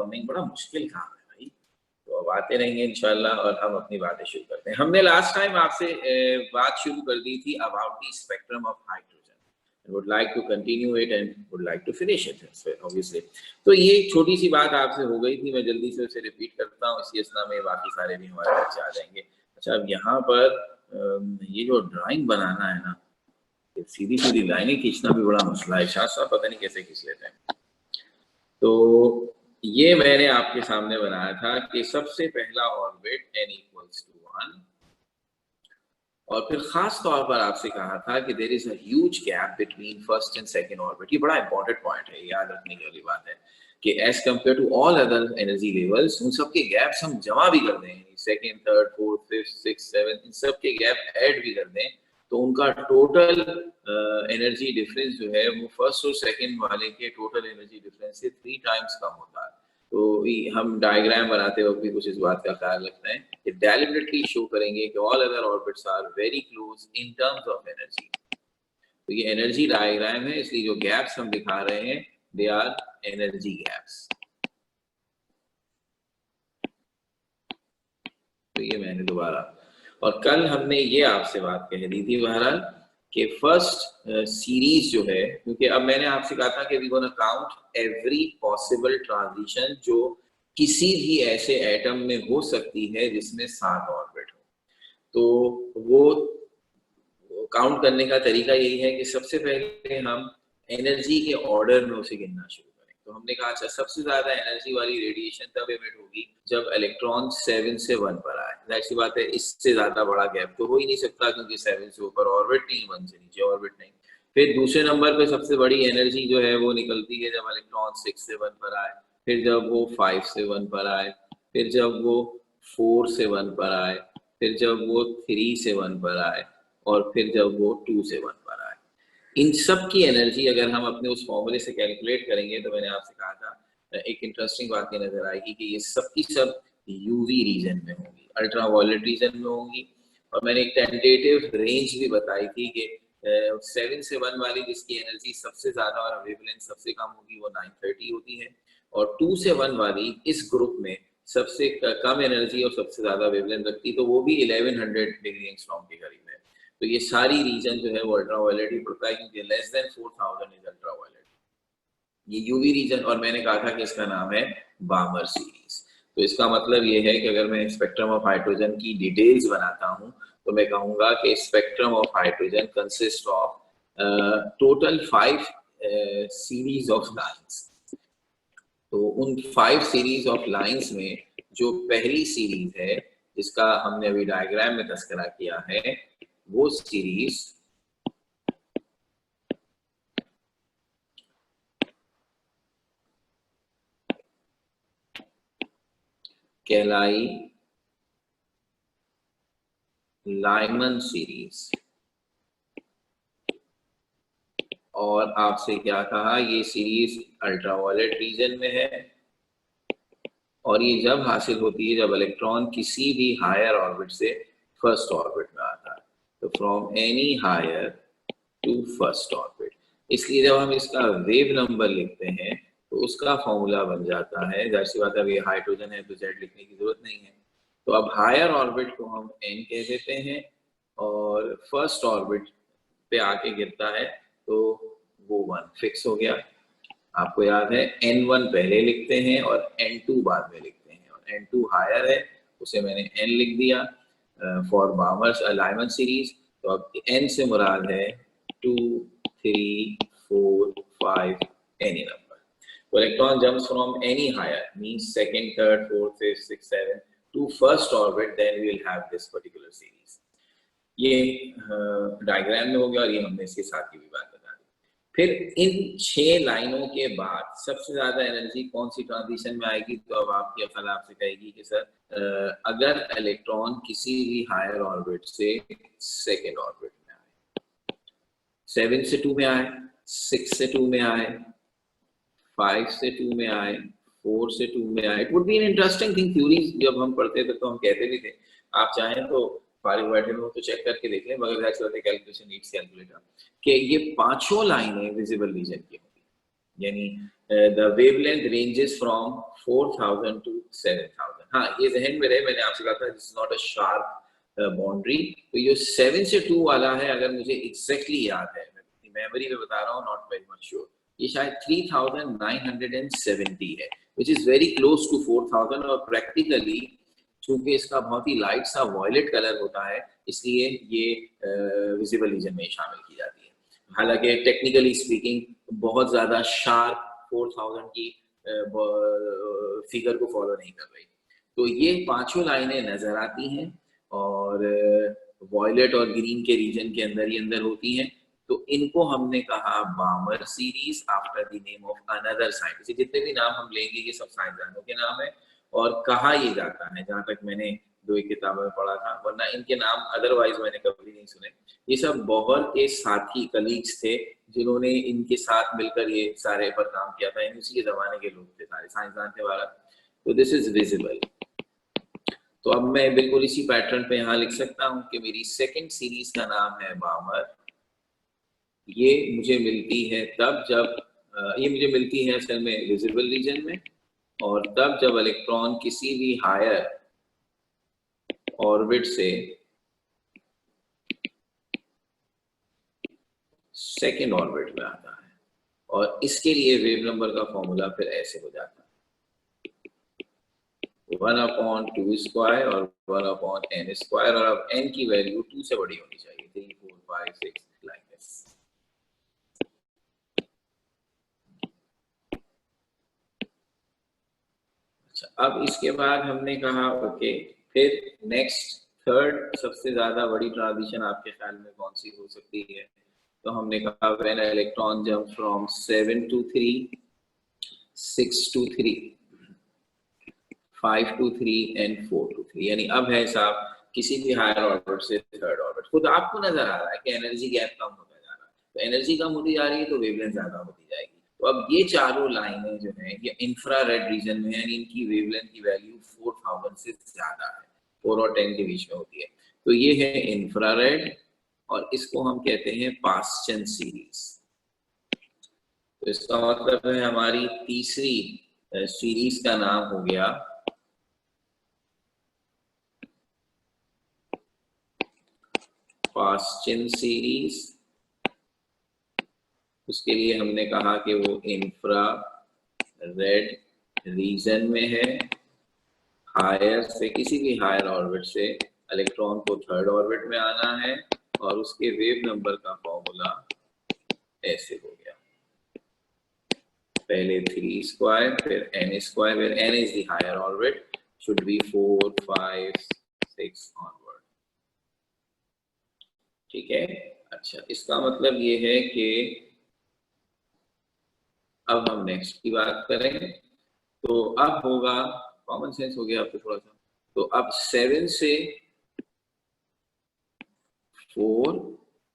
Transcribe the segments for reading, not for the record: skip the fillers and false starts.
Coming बड़ा मुश्किल काम है भाई। तो अब आते रहेंगे इंशाल्लाह और हम अपनी बातें शुरू करते हैं। हमने लास्ट टाइम आपसे बात शुरू कर दी थी about the spectrum of hydrogen, would like to continue it and would like to finish it obviously। तो ये छोटी सी बात आपसे हो गई थी, मैं जल्दी से उसे रिपीट करता हूँ, इसी असना में बाकी सारे भी हमारे बच्चे आ जाएंगे। अच्छा, अब यहाँ पर ये जो ड्राइंग बनाना है ना, सीधी सीधी लाइनें खींचना भी बड़ा मसला है। शायद साहब पता नहीं कैसे खींच लेते हैं। तो ये मैंने आपके सामने बनाया था कि सबसे पहला ऑर्बिट n = 1, और फिर खास तौर पर आपसे कहा था कि there is a huge gap between first and second orbit. ये बड़ा इंपॉर्टेंट पॉइंट है, याद रखने की वाली बात है कि as compare to all other energy levels, उन सब के गैप्स हम जमा भी कर दें, second, third, fourth, fifth, six, seven, इन सब के गैप ऐड भी कर दें, तो उनका टोटल एनर्जी डिफरेंस जो है वो फर्स्ट और सेकंड वाले के टोटल एनर्जी डिफरेंस से 3 टाइम्स कम होता है। तो हम डायग्राम बनाते वक्त भी कुछ इस बात का ख्याल रखते हैं कि डेलिबरेटली शो करेंगे कि all other orbits are very close in terms of energy. तो ये एनर्जी डायग्राम है, इसलिए जो गैप्स हम दिखा रहे हैं दे आर एनर्जी गैप्स। तो ये मैंने दोबारा, और कल हमने ये आपसे बात कह दी थी बहरहाल कि फर्स्ट सीरीज जो है, क्योंकि अब मैंने आपसे कहा था कि we gonna count every possible transition जो किसी भी ऐसे एटम में हो सकती है जिसमें 7 ऑर्बिट हो। तो वो काउंट करने का तरीका यही है कि सबसे पहले हम एनर्जी के ऑर्डर में उसे गिनना शुरू करें। तो हमने कहा अच्छा, सबसे ज्यादा एनर्जी वाली रेडिएशन तब एमिट होगी जब इलेक्ट्रॉन 7 से 1 पर आए। ऐसी बात है, इससे ज्यादा बड़ा गैप तो हो ही नहीं सकता क्योंकि 7 से ऊपर ऑर्बिट नहीं, 1 से नीचे ऑर्बिट नहीं। फिर दूसरे नंबर पे सबसे बड़ी एनर्जी जो है वो निकलती है जब इलेक्ट्रॉन 6 से 1 पर आए, फिर जब वो 5 से 1 पर आए, फिर जब वो 4 से 1 पर आए, फिर जब वो 3 से 1 पर आए, और फिर जब वो 2 से 1 पर आए। इन सब की एनर्जी अगर हम अपने उस फॉर्मूले से कैलकुलेट करेंगे तो मैंने आपसे कहा था एक इंटरेस्टिंग बात ये नजर आएगी कि ये सब की सब यूवी रीजन में होंगी, अल्ट्रा वायलेट रीजन में होंगी। और मैंने एक टेंटेटिव रेंज भी बताई थी कि 7 से 1 वाली जिसकी एनर्जी सबसे ज्यादा और वेवलेंथ सबसे कम होगी वो 930 होती है, और 2 से 1 वाली इस ग्रुप में सबसे कम एनर्जी और सबसे ज्यादा वेवलेंथ रखती तो वो भी 1100 डिग्री एंगस्ट्रॉम के करीब है। तो ये सारी रीजन जो है वो अल्ट्रावायलेट ही पड़ता है क्योंकि लेस देन 4000 इज अल्ट्रावायलेट, ये यूवी रीजन। और मैंने कहा था कि इसका नाम है बामर सीरीज। तो इसका मतलब ये है कि अगर मैं स्पेक्ट्रम ऑफ हाइड्रोजन की डिटेल्स बनाता हूं तो मैं कहूंगा कि spectrum of hydrogen consist of total 5 series of lines. तो उन 5 सीरीज ऑफ लाइंस में जो पहली सीरीज है जिसका हमने अभी डायग्राम में तस्करा किया है, वो सीरीज कहलाई लाइमन सीरीज। और आपसे क्या कहा, ये सीरीज अल्ट्रावायलेट रीजन में है, और ये जब हासिल होती है जब इलेक्ट्रॉन किसी भी हायर ऑर्बिट से फर्स्ट ऑर्बिट में आता है। तो from any higher to first orbit. इसलिए जब हम इसका वेव नंबर लिखते हैं तो उसका फॉर्मूला बन जाता है, जाहिर सी बात है अभी हाइड्रोजन है तो जेड लिखने की जरूरत नहीं है। तो अब हायर ऑर्बिट को हम एन कह देते हैं, और फर्स्ट ऑर्बिट पे आके गिरता है तो वो 1 फिक्स हो गया। आपको याद है n1 पहले लिखते हैं और n2 बाद में लिखते हैं, और n2 हायर है उसे मैंने n लिख दिया फॉर बामर्स लाइमन सीरीज। तो अब n से मुराद है 2, 3, 4, 5 एनी नंबर। तो electron jumps from any higher means second, third, fourth, fifth, sixth, seven to first orbit, then we will have this particular series. ये डायग्राम में हो गया और ये हमने इसके साथ की भी बात बता दी। फिर इन 6 लाइनों के बाद सबसे ज्यादा एनर्जी कौन सी ट्रांजिशन में आएगी? तो अब आपकी अकल आपसे कहेगी कि सर अगर इलेक्ट्रॉन किसी भी हायर ऑर्बिट से सेकेंड ऑर्बिट में आए, 7 से 2 में आए, 6 से 2 में आए, 5 से 2 में आए, 4 से 2 में आए। It would be an interesting thing. Theory जब हम पढ़ते थे तो हम कहते भी थे, आप चाहें तो फारिग बैठे हो तो चेक करके देख लें, मगर ऐसा होता है कैलकुलेशन नीड्स कैलकुलेटर, कि ये 5 लाइनें विजिबल रीजन की होंगी। यानी the wavelength ranges from 4000 to 7000। हाँ, ये जहन में रहे, मैंने आपसे कहा था this is not a sharp boundary. तो ये 7 से 2 वाला है, अगर मुझे एग्जैक्टली याद है, मेमोरी में बता रहा हूँ, नॉट वेरी मच श्योर, ये शायद 3970 है, which is very close to 4000। और प्रैक्टिकली चूंकि इसका बहुत ही लाइट सा वॉयलेट कलर होता है, इसलिए ये विजिबल रीजन में शामिल की जाती है। हालांकि टेक्निकली स्पीकिंग बहुत ज्यादा शार्प 4000 की फिगर को फॉलो नहीं कर रही। तो ये पांचों लाइनें नजर आती हैं और वॉयलेट और ग्रीन के रीजन के अंदर ही अंदर होती हैं। तो इनको हमने कहा बामर series after the name of another scientist. जितने भी नाम हम लेंगे ये सब साइंसदानों के नाम है, और कहा ये जाता है, जहां तक मैंने दो एक किताबों में पढ़ा था, वरना इनके नाम अदरवाइज मैंने कभी नहीं सुने। ये सब बौहर के साथी कलीग्स थे जिन्होंने इनके साथ मिलकर ये सारे पर काम किया था। उसी के जमाने के लोग थे, सारे साइंसदान थे भारत। तो दिस इज विजिबल। तो अब मैं बिल्कुल इसी पैटर्न पे यहाँ लिख सकता हूँ कि मेरी सेकंड सीरीज का नाम है बामर। ये मुझे मिलती है तब जब ये मुझे मिलती है असल में विजिबल रीजन में, और तब जब इलेक्ट्रॉन किसी भी हायर ऑर्बिट से सेकेंड ऑर्बिट में आता है। और इसके लिए वेव नंबर का फॉर्मूला फिर ऐसे हो जाता है 1/2 स्क्वायर और 1/n स्क्वायर, और अब n की वैल्यू 2 से बड़ी होनी चाहिए, 3 4 5 6 लाइक दिस। अच्छा, अब इसके बाद हमने कहा ओके, फिर नेक्स्ट थर्ड सबसे ज्यादा बड़ी ट्रांजिशन आपके ख्याल में कौन सी हो सकती है? तो हमने कहा when electron jump from 7 to 3, 6 to 3, 5 to 3 and 4 to 3। यानी अब है साहब किसी भी हायर ऑर्बिट से थर्ड ऑर्बिट। खुद आपको नजर आ रहा है कि एनर्जी गैप कम होता जा रहा है, तो एनर्जी कम होती जा रही है तो वेवलेंथ ज्यादा होती जाएगी। तो अब ये चारों लाइनें जो है ये इंफ्रारेड रीजन में है, इनकी वेवलेंथ की वैल्यू 4000 से ज्यादा है, 4 और 10 के बीच में होती है। तो ये है इंफ्रारेड, और इसको हम कहते हैं पास्चन सीरीज। तो इसका मतलब है हमारी तीसरी सीरीज का नाम हो गया पास्चन सीरीज। उसके लिए हमने कहा कि वो इंफ्रा रेड रीजन में है, हायर से किसी भी हायर ऑर्बिट से इलेक्ट्रॉन को थर्ड ऑर्बिट में आना है, और उसके वेव नंबर का फॉर्मूला ऐसे हो गया, पहले 3 स्क्वायर फिर n स्क्वायर, फिर n is the higher orbit, should be 4 5 6 onward. ठीक है। अच्छा, इसका मतलब ये है कि अब हम नेक्स्ट की बात करें तो अब होगा, कॉमन सेंस हो गया अब तो थोड़ा सा। तो अब 7 से 4,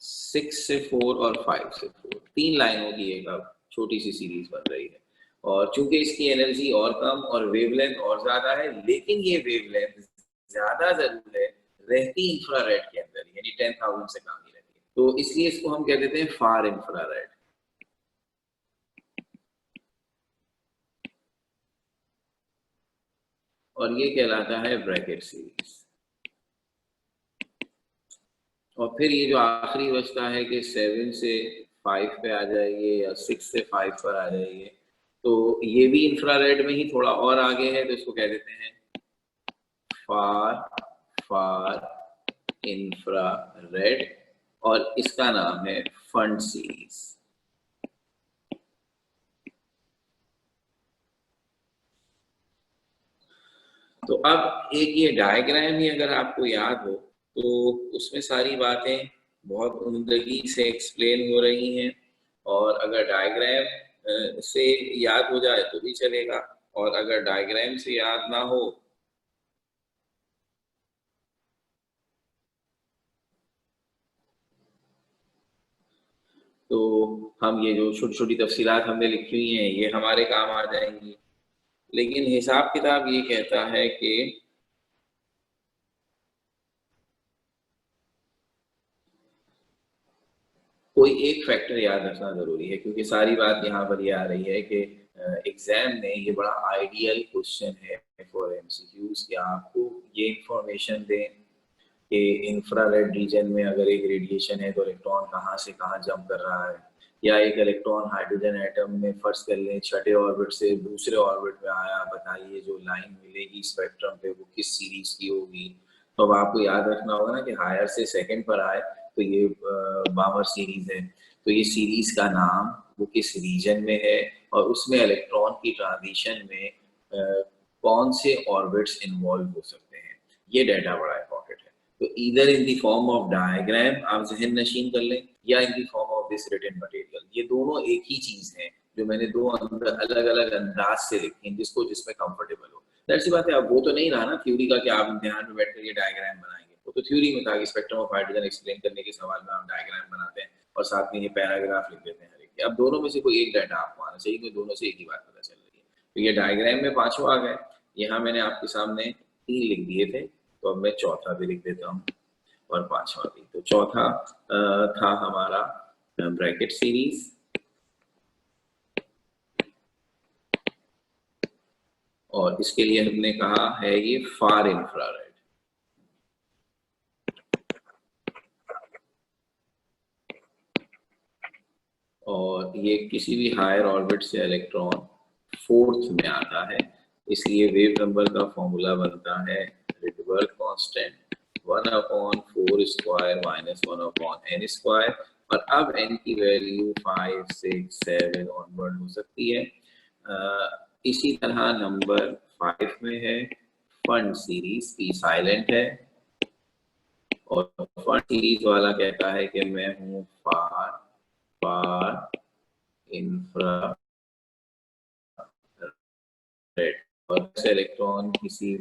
6 से 4 और 5 से 4, 3 लाइनों की एक अब छोटी सी सीरीज बन रही है। और चूंकि इसकी एनर्जी और कम और वेवलेंथ और ज्यादा है, लेकिन ये वेवलेंथ ज्यादा जरूर है रहती इंफ्रारेड के अंदर, यानी 10,000 से कम ही रहती है, तो इसलिए इसको हम कह देते हैं फार इंफ्रारेड। और ये कहलाता है ब्रैकेट सीरीज। और फिर ये जो आखिरी बचता है कि 7 से 5 पे आ जाइए या 6 से 5 पर आ जाइए, तो ये भी इंफ्रारेड में ही थोड़ा और आगे है, तो इसको कह देते हैं फार फार इंफ्रारेड, और इसका नाम है फंड सीरीज। तो अब एक ये डायग्राम ही अगर आपको याद हो तो उसमें सारी बातें बहुत उम्दगी से एक्सप्लेन हो रही हैं, और अगर डायग्राम से याद हो जाए तो भी चलेगा, और अगर डायग्राम से याद ना हो तो हम ये जो छोटी छोटी तफसीलात हमने लिखी हुई हैं ये हमारे काम आ जाएंगी। लेकिन हिसाब किताब ये कहता है कि कोई एक फैक्टर याद रखना जरूरी है, क्योंकि सारी बात यहाँ पर ये आ रही है कि एग्जाम में ये बड़ा आइडियल क्वेश्चन है फॉर एमसीक्यूज कि आपको ये इंफॉर्मेशन दें कि इंफ्रारेड रीजन में अगर एक रेडिएशन है तो इलेक्ट्रॉन कहाँ से कहाँ जंप कर रहा है, या एक इलेक्ट्रॉन हाइड्रोजन एटम में फर्ज कर लें छठे ऑर्बिट से दूसरे ऑर्बिट में आया, बताइए जो लाइन मिलेगी स्पेक्ट्रम पे वो किस सीरीज की होगी। तो अब आपको याद रखना होगा ना कि हायर से सेकंड पर आए तो ये बामर सीरीज है, तो ये सीरीज का नाम वो किस रीजन में है और उसमें इलेक्ट्रॉन की ट्रांजिशन में कौन से ऑर्बिट्स इन्वॉल्व हो सकते हैं, ये डाटा बड़ा इंपॉर्टेंट है। तो इधर in the form of diagram आप जहन नशीन कर लें या in the form of this written material, ये दोनों एक ही चीज है जो मैंने दो अलग अलग अंदाज से लिखी हैं जिसको जिसमें कंफर्टेबल हो। दैट्स सी बात है। अब वो तो नहीं रहा ना थ्योरी का कि आप इम्तिहान में बैठ कर ये डायग्राम बनाएंगे, वो तो थ्योरी में था कि स्पेक्ट्रम ऑफ हाइड्रोजन एक्सप्लेन करने के सवाल में आप डायग्राम बनाते हैं और साथ में ये पैराग्राफ लिख देते हैं हर एक। अब दोनों में से कोई एक डाटा आपको आना चाहिए, क्योंकि दोनों से एक ही बात पता चल रही है। तो ये डायग्राम में पांचों आ गए, यहाँ मैंने आपके सामने 3 लिख दिए थे, तो अब मैं चौथा भी लिख देता हूँ और पांचवा भी। तो चौथा था हमारा ब्रैकेट सीरीज, और इसके लिए हमने कहा है ये फार इंफ्रारेड। और ये किसी भी हायर ऑर्बिट से इलेक्ट्रॉन फोर्थ में आता है, इसलिए वेव नंबर का फॉर्मूला बनता है Rydberg constant 1/4 square minus 1/n square. और अब n की वैल्यू 5, 6, 7 ऑनवर्ड हो सकती है। इसी तरह नंबर 5 में है फंड सीरीज, पी साइलेंट है, और फंड सीरीज वाला कहता है कि मैं हूँ फार इंफ्रारेड, और इलेक्ट्रॉन किसी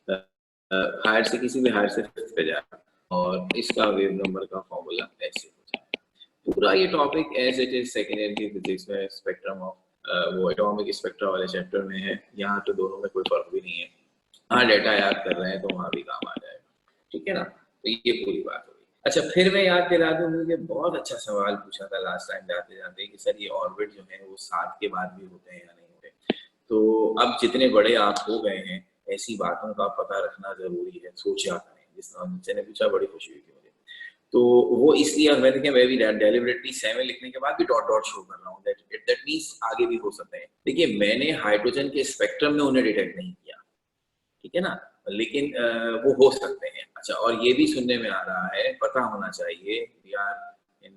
हायर से किसी भी हायर से फिफ्थ पे जाए और इसका वेव नंबर का फॉर्मूला ऐसे हो जाए। पूरा ये topic as it is second year की फिजिक्स में स्पेक्ट्रम ऑफ वो एटॉमिक स्पेक्ट्रा वाले चैप्टर में है, यहाँ तो दोनों में कोई फर्क भी नहीं है। हाँ डेटा याद कर रहे हैं तो वहाँ भी काम आ जाएगा, ठीक है ना। तो ये पूरी बात होगी। अच्छा फिर मैं याद दिला दूं, मुझे बहुत अच्छा सवाल पूछा था लास्ट टाइम जाते जाते कि सर ये ऑर्बिट जो है वो 7 के बाद भी होते हैं या नहीं होते। तो अब जितने बड़े आप हो गए हैं ऐसी बातों का पता रखना जरूरी है, सोचा करें। जिस तरह मुझसे ने पूछा बड़ी खुशी हुई थी मुझे, तो वो इसलिए मैं देखिए मैं भी डेलिबरेटली 7 लिखने के बाद भी डॉट डॉट शो कर रहा हूँ, दैट मींस आगे भी हो सकते हैं। देखिए मैंने हाइड्रोजन के स्पेक्ट्रम में उन्हें डिटेक्ट नहीं किया, ठीक है ना, लेकिन वो हो सकते हैं। अच्छा और ये भी सुनने में आ रहा है, पता होना चाहिए यार इन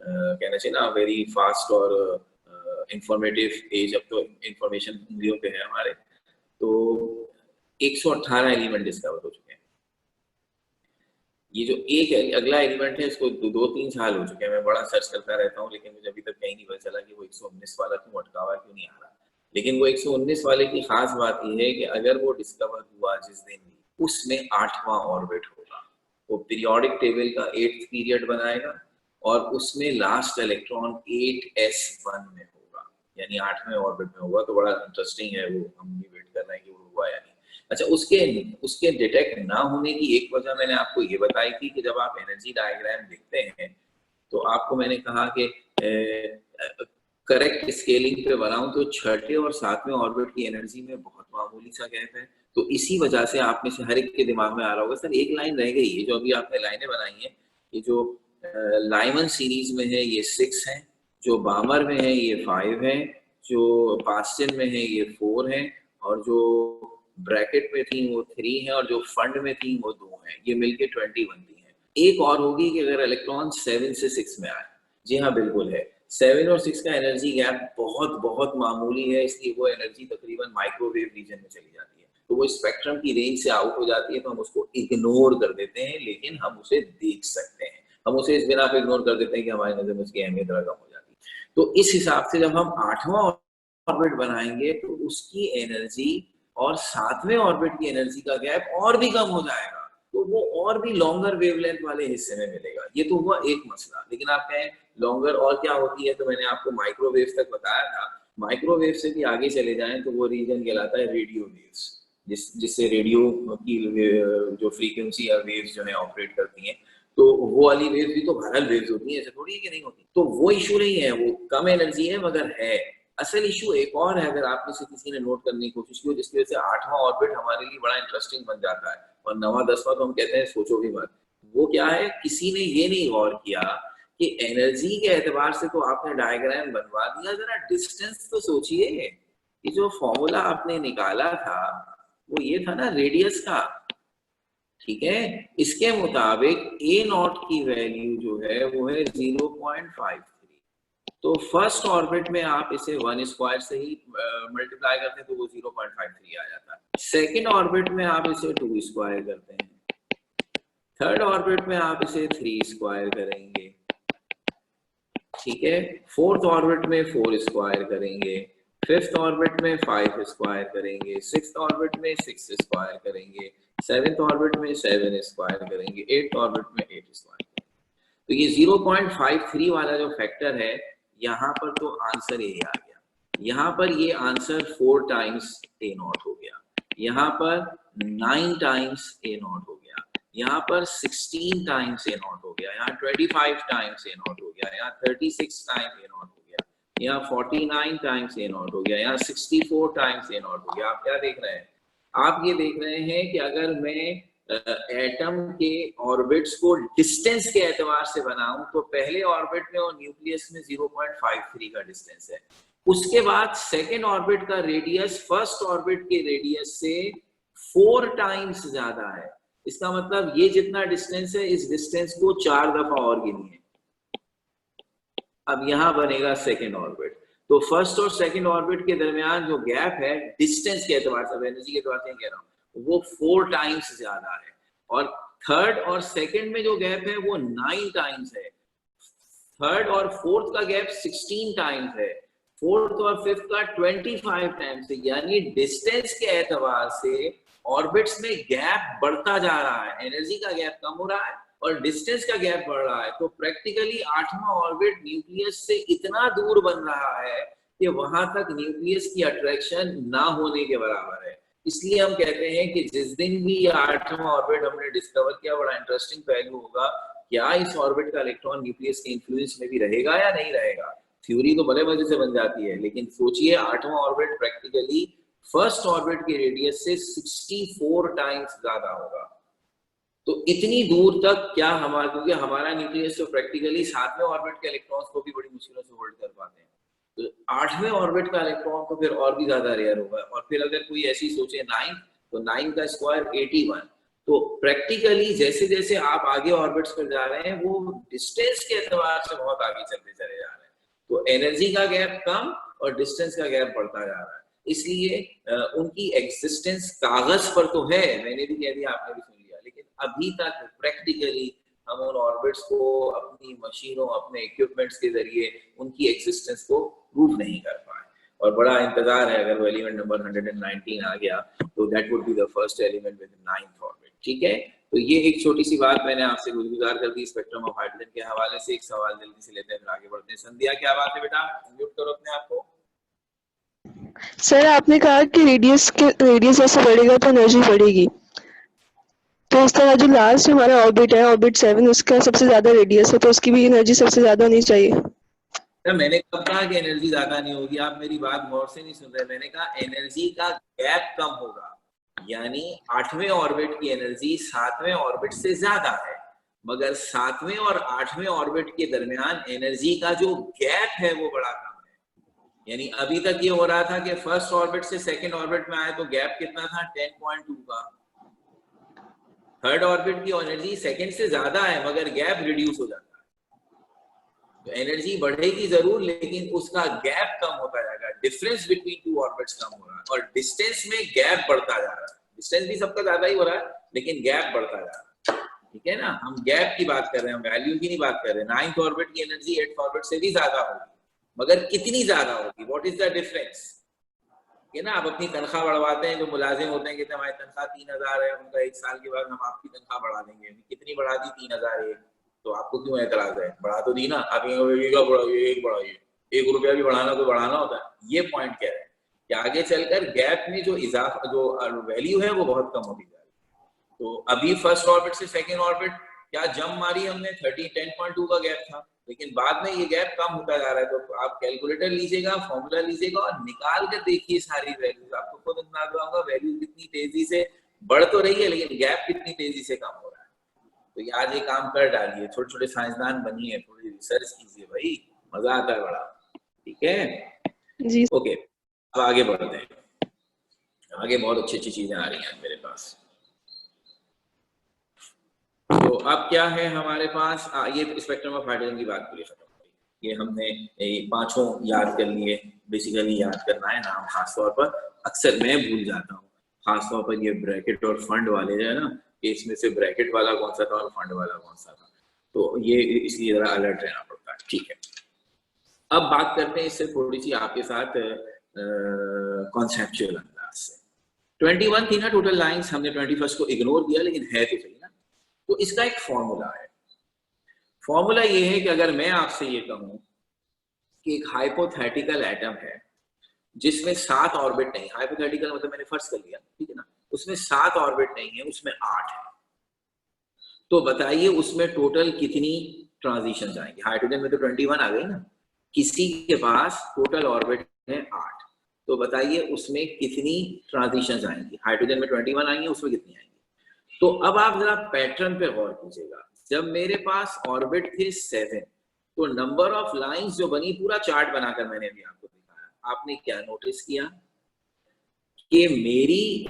कहना चाहिए ना वेरी फास्ट और इंफॉर्मेटिव एज, अब तो इंफॉर्मेशन उंगलियों पे है हमारे। तो 118 एलिमेंट डिस्कवर हो चुके हैं। ये जो एक अगला एलिमेंट है इसको 2-3 साल हो चुके हैं, मैं बड़ा सर्च करता रहता हूँ लेकिन मुझे अभी तक कहीं नहीं पता चला कि वो 119 वाला क्यों अटका हुआ, क्यों नहीं आ रहा। लेकिन वो 119 वाले की खास बात यह है कि अगर वो डिस्कवर हुआ जिस दिन उसमें 8वां ऑर्बिट होगा, वो पीरियोडिक टेबल का 8th पीरियड बनाएगा और उसमें लास्ट इलेक्ट्रॉन 8s1 में होगा, यानी 8वें ऑर्बिट में होगा। तो बड़ा इंटरेस्टिंग है, वो हम भी वेट कर रहे हैं कि वो हुआ या नहीं। अच्छा उसके डिटेक्ट ना होने की एक वजह मैंने आपको ये बताई थी कि जब आप एनर्जी डायग्राम देखते हैं तो आपको मैंने कहा कि करेक्ट स्केलिंग पे बनाऊं तो छठे और 7वें ऑर्बिट की एनर्जी में बहुत मामूली सा गैप है। तो इसी वजह से आप में से हर एक के दिमाग में आ रहा होगा सर एक लाइन रह गई है, जो अभी आपने लाइनें बनाई है, ये जो लाइमन सीरीज में है ये 6 है, जो बामर में है ये 5 है, जो पास्टन में है ये 4 है, और जो ब्रैकेट में थी वो 3 है, और जो फंड में थी वो 2 है। ये मिलके 20 बनती है। एक और होगी कि अगर इलेक्ट्रॉन 7 से 6 में आए, जी हाँ बिल्कुल है, 7 और 6 का एनर्जी गैप बहुत बहुत मामूली है, इसलिए वो एनर्जी तकरीबन माइक्रोवेव रीजन में चली जाती है। तो वो स्पेक्ट्रम की रेंज से आउट हो जाती है, तो हम उसको इग्नोर कर देते हैं, लेकिन हम उसे देख सकते हैं। हम उसे इस बिना पे इग्नोर कर देते हैं कि हमारी नजर में उसकी अहमियत कम हो जाती है। तो इस हिसाब से जब हम 8वां ऑर्बिट बनाएंगे तो उसकी एनर्जी और 7वें ऑर्बिट की एनर्जी का गैप और भी कम हो जाएगा, तो वो और भी लॉन्गर वेवलेंथ वाले हिस्से में मिलेगा। ये तो हुआ एक मसला। लेकिन आप कहें लॉन्गर और क्या होती है, तो मैंने आपको माइक्रोवेव तक बताया था। माइक्रोवेव से भी आगे चले जाएं तो वो रीजन कहलाता है रेडियो वेव्स, जिससे रेडियो की जो फ्रीक्वेंसी या वेव्स जो है ऑपरेट करती हैं। तो वो वाली वेव्स भी तो वायरल वेव्स होती है, ऐसे थोड़ी है कि नहीं होती। तो वो इशू नहीं है, वो कम एनर्जी है मगर है। असल इशू एक और है, अगर आप में से किसी ने नोट करने की कोशिश की, जिसकी वजह से 8वां ऑर्बिट हमारे लिए बड़ा इंटरेस्टिंग बन जाता है और 9वां 10वां तो हम कहते हैं सोचो भी मत। वो क्या है, किसी ने ये नहीं गौर किया कि एनर्जी के एतबार से तो आपने डायग्राम बनवा दिया, जरा डिस्टेंस तो सोचिए। ये जो फॉर्मूला आपने निकाला था वो ये था ना रेडियस का, ठीक है। इसके मुताबिक ए नॉट की वैल्यू जो है वो है 0.53। तो फर्स्ट ऑर्बिट में आप इसे 1 स्क्वायर से ही मल्टीप्लाई करते हैं तो वो 0.53 आ जाता है। सेकेंड ऑर्बिट में आप इसे 2 स्क्वायर करते हैं, थर्ड ऑर्बिट में आप इसे 3 स्क्वायर करेंगे, ठीक है। फोर्थ ऑर्बिट में 4 स्क्वायर करेंगे, फिफ्थ ऑर्बिट में 5 स्क्वायर करेंगे, सिक्स्थ ऑर्बिट में 6 स्क्वायर करेंगे, सेवेंथ ऑर्बिट में 7 स्क्वायर करेंगे, एट्थ ऑर्बिट में 8 स्क्वायर करेंगे। तो ये 0.53 वाला जो फैक्टर है यहाँ पर, तो आंसर यही आ गया। यहाँ पर ये आंसर 4 टाइम्स ए नॉट हो गया, यहाँ पर 9 टाइम्स ए नॉट हो गया, यहाँ पर 16 टाइम्स ए नॉट हो गया, यहाँ 25 टाइम्स ए नॉट हो गया, यहाँ 36 टाइम्स ए नॉट हो गया, यहाँ 49 टाइम्स ए नॉट हो गया, यहाँ 64 टाइम्स ए नॉट हो गया। आप क्या देख रहे हैं? आप ये देख रहे हैं कि अगर मैं एटम के ऑर्बिट्स को डिस्टेंस के एतबार से बनाऊं तो पहले ऑर्बिट में और न्यूक्लियस में 0.53 का डिस्टेंस है। उसके बाद सेकेंड ऑर्बिट का रेडियस फर्स्ट ऑर्बिट के रेडियस से 4 टाइम्स ज्यादा है। इसका मतलब ये जितना डिस्टेंस है, इस डिस्टेंस को 4 दफा और गिनिए। अब यहां बनेगा सेकेंड ऑर्बिट। तो फर्स्ट और सेकेंड ऑर्बिट के दरमियान जो गैप है डिस्टेंस के एतबार से, एनर्जी के एतबार से कह रहा हूं, वो 4 टाइम्स ज्यादा है। और थर्ड और सेकेंड में जो गैप है वो 9 टाइम्स है। थर्ड और फोर्थ का गैप 16 टाइम्स है, फोर्थ और फिफ्थ का 25 टाइम्स है। यानी डिस्टेंस के एतबार से ऑर्बिट्स में गैप बढ़ता जा रहा है, एनर्जी का गैप कम हो रहा है और डिस्टेंस का गैप बढ़ रहा है। तो प्रैक्टिकली 8वां ऑर्बिट न्यूक्लियस से इतना दूर बन रहा है कि वहां तक न्यूक्लियस की अट्रैक्शन ना होने के बराबर है। इसलिए हम कहते हैं कि जिस दिन भी 8वां ऑर्बिट हमने डिस्कवर किया, बड़ा इंटरेस्टिंग पहलू होगा, क्या इस ऑर्बिट का इलेक्ट्रॉन न्यूक्लियस के इन्फ्लुएंस में भी रहेगा या नहीं रहेगा। थ्योरी तो भले मजे से बन जाती है, लेकिन सोचिए 8वां ऑर्बिट प्रैक्टिकली फर्स्ट ऑर्बिट के रेडियस से 64 टाइम्स ज्यादा होगा। तो इतनी दूर तक क्या हमारा, क्योंकि हमारा न्यूक्लियस तो प्रैक्टिकली 7वें ऑर्बिट के इलेक्ट्रॉन्स को भी बड़ी मुश्किलों से होल्ड कर पाते हैं, तो 8वें ऑर्बिट का इलेक्ट्रॉन तो फिर और भी ज्यादा रेयर होगा। और फिर अगर कोई ऐसी सोचे 9, तो 9 का स्क्वायर 81। तो प्रैक्टिकली जैसे जैसे आप आगे ऑर्बिट्स पर जा रहे हैं, वो डिस्टेंस के एतबार से बहुत आगे चलते चले जा रहे हैं। तो एनर्जी का गैप कम और डिस्टेंस का गैप बढ़ता जा रहा है। इसलिए उनकी एग्जिस्टेंस कागज पर तो है, मैंने भी कह दिया, आपने भी सुन लिया, लेकिन अभी तक प्रैक्टिकली हम उन ऑर्बिट्स को अपनी मशीनों, अपने इक्विपमेंट्स के जरिए उनकी एग्जिस्टेंस को प्रूव नहीं कर पाए। और बड़ा इंतजार है, अगर वो एलिमेंट नंबर 119 आ गया तो that would be the first element with 9th orbit, ठीक है। तो ये एक छोटी सी बात मैंने आपसे गुज़ार कर दी स्पेक्ट्रम ऑफ हाइड्रोजन के हवाले से। एक सवाल जल्दी से लेते हैं, फिर आगे बढ़ते हैं। संध्या, क्या बात है बेटा? म्यूट करो अपने आप को। सर, आपने कहा कि रेडियस जैसे बढ़ेगा तो एनर्जी बढ़ेगी, तो इस तरह जो लास्ट हमारा ऑर्बिट है, ऑर्बिट 7, उसका सबसे ज्यादा रेडियस है, तो उसकी भी एनर्जी सबसे ज्यादा होनी चाहिए। तो मैंने कब कहा कि एनर्जी ज्यादा नहीं होगी? आप मेरी बात गौर से नहीं सुन रहे। मैंने कहा एनर्जी का गैप कम होगा, यानी 8वें ऑर्बिट की एनर्जी 7वें ऑर्बिट से ज्यादा है, मगर 7वें और 8वें ऑर्बिट के दरमियान एनर्जी का जो गैप है वो बड़ा कम है। यानी अभी तक ये हो रहा था कि फर्स्ट ऑर्बिट से सेकेंड ऑर्बिट में आए तो गैप कितना था? 10.2 का। थर्ड ऑर्बिट की एनर्जी सेकेंड से ज्यादा है मगर गैप रिड्यूस हो जाता है। तो एनर्जी बढ़ेगी जरूर, लेकिन उसका गैप कम होता जाएगा। डिफरेंस बिटवीन टू ऑर्बिट्स कम हो रहा है और डिस्टेंस में गैप बढ़ता जा रहा है। डिस्टेंस भी सबका ज्यादा ही हो रहा है, लेकिन गैप बढ़ता जा रहा है, ठीक है ना। हम गैप की बात कर रहे हैं, हम वैल्यू की नहीं बात कर रहे। 9th ऑर्बिट की एनर्जी 8th ऑर्बिट से भी ज्यादा होगी, मगर कितनी ज्यादा होगी? What is the difference? ये ना, आप अपनी तनख्वाह बढ़वाते हैं, जो मुलाजिम होते हैं कहते हैं हमारी तनख्वाह 3000 है, उनका 1 साल के बाद हम आपकी तनख्वाह बढ़ा देंगे। कितनी बढ़ा दी? 3001। तो आपको क्यों एतराज है? बढ़ा तो दी ना। आप बढ़ाइए, 1 रुपया भी बढ़ाना तो बढ़ाना होता है। ये पॉइंट कह रहे हैं कि आगे चलकर गैप में जो इजाफा, जो वैल्यू है वो बहुत कम होती जा रही है। तो अभी फर्स्ट ऑर्बिट से सेकेंड ऑर्बिट क्या जंप मारी हमने 10.2 का गैप था, लेकिन बाद में ये गैप कम होता जा रहा है। तो आप कैलकुलेटर लीजिएगा, फॉर्मूला लीजिएगा और निकाल कर देखिए सारी वैल्यूज, आपको खुद अंदाजा होगा वैल्यू कितनी तेजी से बढ़ तो रही है लेकिन गैप कितनी तेजी से कम हो रहा है। तो ये आज ये काम कर डालिए, छोटे छोटे साइंसदान बनिए, थोड़ी रिसर्च कीजिए भाई, मजा आता है बड़ा। ठीक है जी ओके, अब आगे बढ़ते हैं। आगे बहुत अच्छी अच्छी चीजें आ रही हैं मेरे पास। तो अब क्या है हमारे पास, ये स्पेक्ट्रम ऑफ हाइड्रोजन की बात पूरी खत्म हो गई। ये हमने ये पांचों याद कर लिए, बेसिकली याद करना है नाम, खासतौर पर अक्सर मैं भूल जाता हूँ, खासतौर पर ये ब्रैकेट और फंड वाले जो है ना, इसमें से ब्रैकेट वाला कौन सा था और फंड वाला कौन सा था, तो ये इसलिए जरा अलर्ट रहना पड़ता है। ठीक है, अब बात करते हैं इससे थोड़ी सी आपके साथ कॉन्सेप्चुअल अंदाज से। 21 थी ना टोटल लाइंस, हमने 21 को इग्नोर किया, लेकिन है तो सही ना। तो इसका एक फॉर्मूला है, फॉर्मूला ये है कि अगर मैं आपसे ये कहूं कि एक हाइपोथेटिकल एटम है जिसमें 7 ऑर्बिट नहीं, हाइपोथेटिकल मतलब मैंने फर्ज कर लिया, ठीक है ना, उसमें 7 ऑर्बिट नहीं है, उसमें 8 है, तो बताइए उसमें टोटल कितनी ट्रांजिशंस आएंगी। हाइड्रोजन में तो 21 आ गई ना, किसी के पास टोटल ऑर्बिट है 8, तो बताइए उसमें कितनी ट्रांजिशंस आएंगी। हाइड्रोजन में 21 आएंगी, उसमें कितनी आएंगी। तो अब आप जरा पैटर्न पे गौर कीजिएगा, जब मेरे पास ऑर्बिट थे 7, तो नंबर ऑफ लाइंस जो बनी, पूरा चार्ट बनाकर मैंने अभी आपको दिखाया, आपने क्या नोटिस किया कि मेरी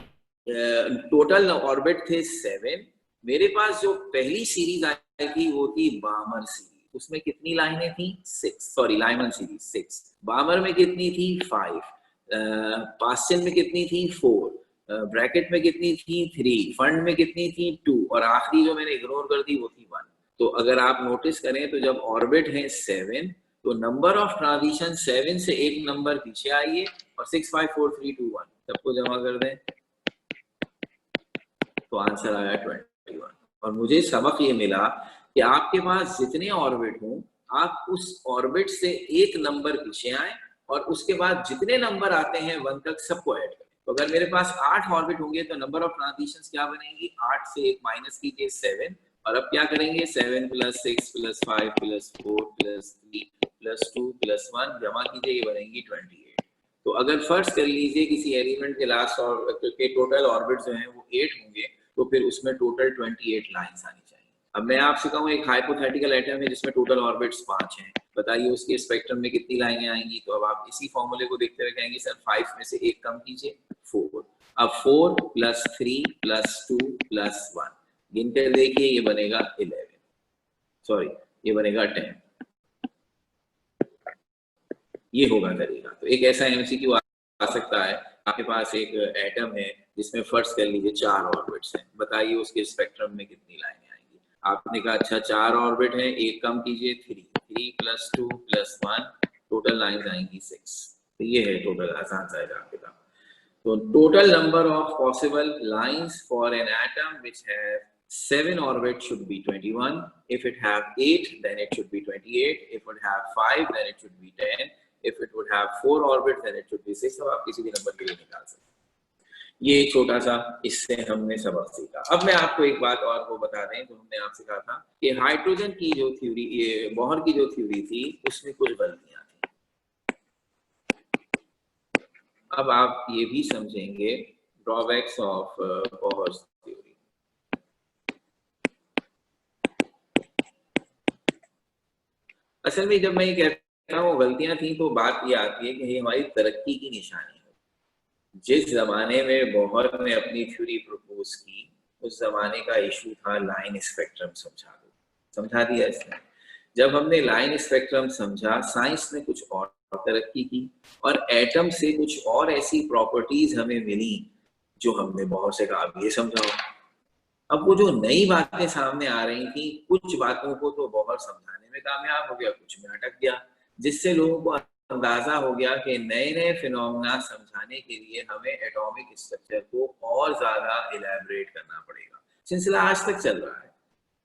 टोटल ऑर्बिट थे 7, मेरे पास जो पहली सीरीज आई थी वो थी बामर सीरीज, उसमें कितनी लाइनें थी 6, सॉरी लाइमन सीरीज 6, बामर में कितनी थी 5, पास्चन में कितनी थी 4, ब्रैकेट में कितनी थी 3, फंड में कितनी थी 2, और आखिरी जो मैंने इग्नोर कर दी वो थी 1। तो अगर आप नोटिस करें तो जब ऑर्बिट है 7, तो नंबर ऑफ ट्रांजिशन 7 से एक नंबर पीछे आइए और 6 5 4 3 2 1 सबको जमा कर दें, तो आंसर आया 21। और मुझे सबक ये मिला कि आपके पास जितने ऑर्बिट हों, आप उस ऑर्बिट से एक नंबर पीछे आए और उसके बाद जितने नंबर आते हैं 1 तक सबको ऐड करें। तो अगर मेरे पास 8 ऑर्बिट होंगे तो नंबर ऑफ ट्रांजिशंस क्या बनेंगी, 8 से एक माइनस कीजिए 7, और अब क्या करेंगे 7 + 6 + 5 + 4 + 3 + 2 + 1 जमा कीजिए, ये बनेंगी 28। तो अगर फर्ज कर लीजिए किसी एलिमेंट के लास्ट और के टोटल ऑर्बिट जो हैं वो 8 होंगे, तो फिर उसमें टोटल 28 लाइंस आनी चाहिए। अब मैं आपसे कहूँ एक हाइपोथेटिकल एटम है जिसमें टोटल ऑर्बिट्स 5 हैं, बताइए उसके स्पेक्ट्रम में कितनी लाइनें आएंगी। तो अब आप इसी फॉर्मूले को देखते हुए कहेंगे सर 5 में से एक कम कीजिए 4, अब 4 + 3 + 2 + 1 गिनकर देखिए, ये बनेगा 11, सॉरी ये बनेगा 10, ये होगा तरीका। तो एक ऐसा एमसीक्यू आ सकता है, आपके पास एक एटम है जिसमें फर्ज कर लीजिए 4 ऑर्बिट्स हैं, बताइए उसके स्पेक्ट्रम में कितनी लाइनें आएंगी। आपने कहा अच्छा 4 ऑर्बिट है, एक कम कीजिए 3 + 2 + 1 टोटल लाइंस आएंगी 6। तो ये है टोटल, आसान सा है आपके पास। तो total number of possible lines for an atom which have 7 orbits should be 21. If it have 8, then it should be 28. If it would have 5, then it should be 10. If it would have 4 orbits, then it should be 6. अब आप किसी भी number के लिए निकाल सकते हैं। ये छोटा सा इससे हमने सबक सीखा। अब मैं आपको एक बात और वो बता दें जो हमने आपसे कहा था कि हाइड्रोजन की जो थ्योरी, ये बोहर की जो थ्योरी थी, उसमें कुछ गलतियां। अब आप ये भी समझेंगे ड्रॉबैक्स ऑफ बोहर्स थ्योरी। असल में जब मैं ये कहता हूँ गलतियां थी, तो बात ये आती है कि ये हमारी तरक्की की निशानी है। जिस जमाने में बोहर ने अपनी थ्योरी प्रपोज की, उस जमाने का इशू था लाइन स्पेक्ट्रम समझा दो, समझा दिया इसने। जब हमने लाइन स्पेक्ट्रम समझा, साइंस ने कुछ और तरक्की की और एटम से कुछ और ऐसी प्रॉपर्टीज हमें मिली जो हमने बहुत से कहा अब ये समझाओ। अब वो जो नई बातें सामने आ रही थी, कुछ बातों को तो बहुत समझाने में कामयाब हो गया, कुछ में अटक गया, जिससे लोगों को अंदाजा हो गया कि नए नए फिनोमेना समझाने के लिए हमें एटॉमिक स्ट्रक्चर को और ज्यादा इलैबोरेट करना पड़ेगा। सिलसिला आज तक चल रहा है।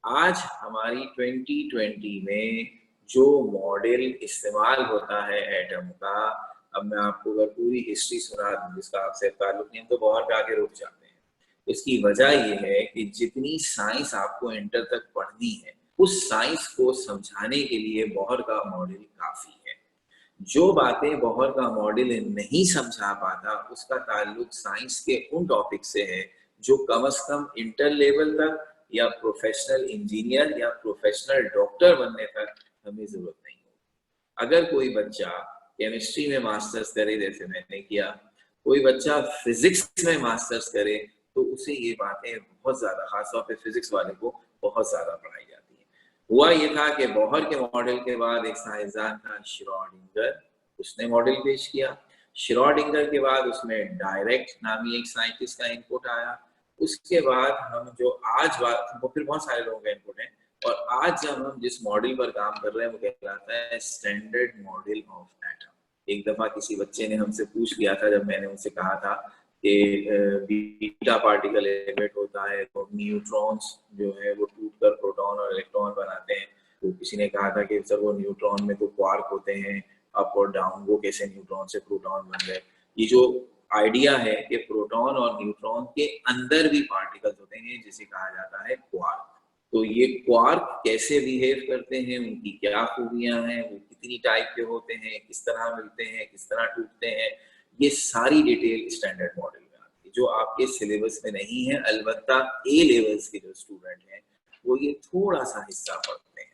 आज हमारी 2020 में जो मॉडल इस्तेमाल होता है एटम का, अब मैं आपको अगर पूरी हिस्ट्री सुना दूं जिसका आपसे ताल्लुक नहीं, हम तो बहुत आगे रुक जाते हैं। इसकी वजह ये है कि जितनी साइंस आपको इंटर तक पढ़नी है, उस साइंस को समझाने के लिए बोहर का मॉडल काफी है। जो बातें बोहर का मॉडल नहीं समझा पाता, उसका ताल्लुक साइंस के उन टॉपिक से है जो कम से कम इंटर लेवल तक या प्रोफेशनल इंजीनियर या प्रोफेशनल डॉक्टर बनने तक हमें जरूरत नहीं होगी। अगर कोई बच्चा केमिस्ट्री में मास्टर्स करे, जैसे मैंने किया, कोई बच्चा फिजिक्स में मास्टर्स करे, तो उसे ये बातें बहुत ज्यादा, खासतौर पे फिजिक्स वाले को बहुत ज्यादा पढ़ाई जाती है। हुआ ये था कि बोहर के मॉडल के बाद एक साइंसदान था श्रोडिंगर, उसने मॉडल पेश किया। श्रोडिंगर के बाद उसमें डायरेक्ट नामी एक साइंटिस्ट का इनपुट आया। उसके बाद हम जो आज बात, वो फिर बहुत सारे लोगों का इनपुट है, और आज जब हम जिस मॉडल पर काम कर रहे हैं वो कहलाता है स्टैंडर्ड मॉडल ऑफ एटम। एक दफा किसी बच्चे ने हमसे पूछ लिया था, जब मैंने उनसे कहा था कि बीटा पार्टिकल एमिट होता है तो न्यूट्रॉन्स जो है वो टूटकर प्रोटॉन और इलेक्ट्रॉन बनाते हैं, तो किसी ने कहा था कि सर वो न्यूट्रॉन में तो क्वार्क होते हैं अप और डाउन, वो कैसे न्यूट्रॉन से प्रोटॉन बन गए। ये जो आइडिया है कि प्रोटॉन और न्यूट्रॉन के अंदर भी पार्टिकल्स होते हैं जिसे कहा जाता है क्वार्क। तो ये क्वार्क कैसे बिहेव करते हैं, उनकी क्या खूबियां हैं, वो कितनी टाइप के होते हैं, किस तरह मिलते हैं, किस तरह टूटते हैं, ये सारी डिटेल स्टैंडर्ड मॉडल में आती है, जो आपके सिलेबस में नहीं है। अलबत्ता ए लेवल्स के जो स्टूडेंट हैं वो ये थोड़ा सा हिस्सा पढ़ते हैं।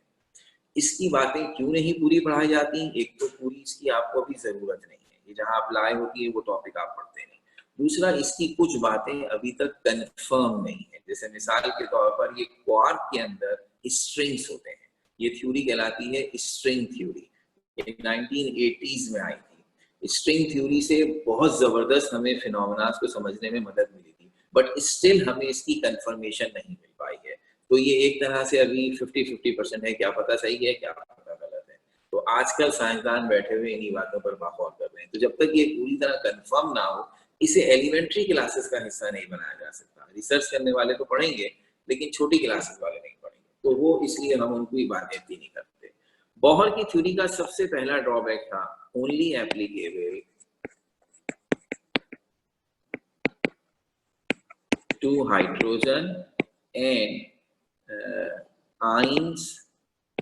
इसकी बातें क्यों नहीं पूरी पढ़ाई जाती? एक तो पूरी इसकी आपको अभी जरूरत नहीं है, ये जहां आप लाए होती है वो टॉपिक आप पढ़ते नहीं। दूसरा, इसकी कुछ बातें अभी तक कंफर्म नहीं है। जैसे मिसाल के तौर पर ये क्वार्क के अंदर स्ट्रिंग्स होते हैं, ये थ्योरी कहलाती है स्ट्रिंग थ्योरी, ये 1980s में आई थी। स्ट्रिंग थ्योरी से बहुत जबरदस्त हमें फिनोमेना को समझने में मदद मिली थी, बट स्टिल हमें इसकी कंफर्मेशन नहीं मिल पाई है। तो ये एक तरह से अभी 50-50% है, क्या पता सही है क्या पता गलत है। तो आजकल साइंसदान बैठे हुए इन्हीं बातों पर गौर कर रहे हैं। तो जब तक ये पूरी तरह कंफर्म ना हो, इसे एलिमेंट्री क्लासेस का हिस्सा नहीं बनाया जा सकता। रिसर्च करने वाले तो पढ़ेंगे, लेकिन छोटी क्लासेस वाले नहीं पढ़ेंगे, तो वो इसलिए हम उनको बातें इतनी नहीं करते। बोहर की थ्योरी का सबसे पहला ड्रॉबैक था only applicable to hydrogen and ions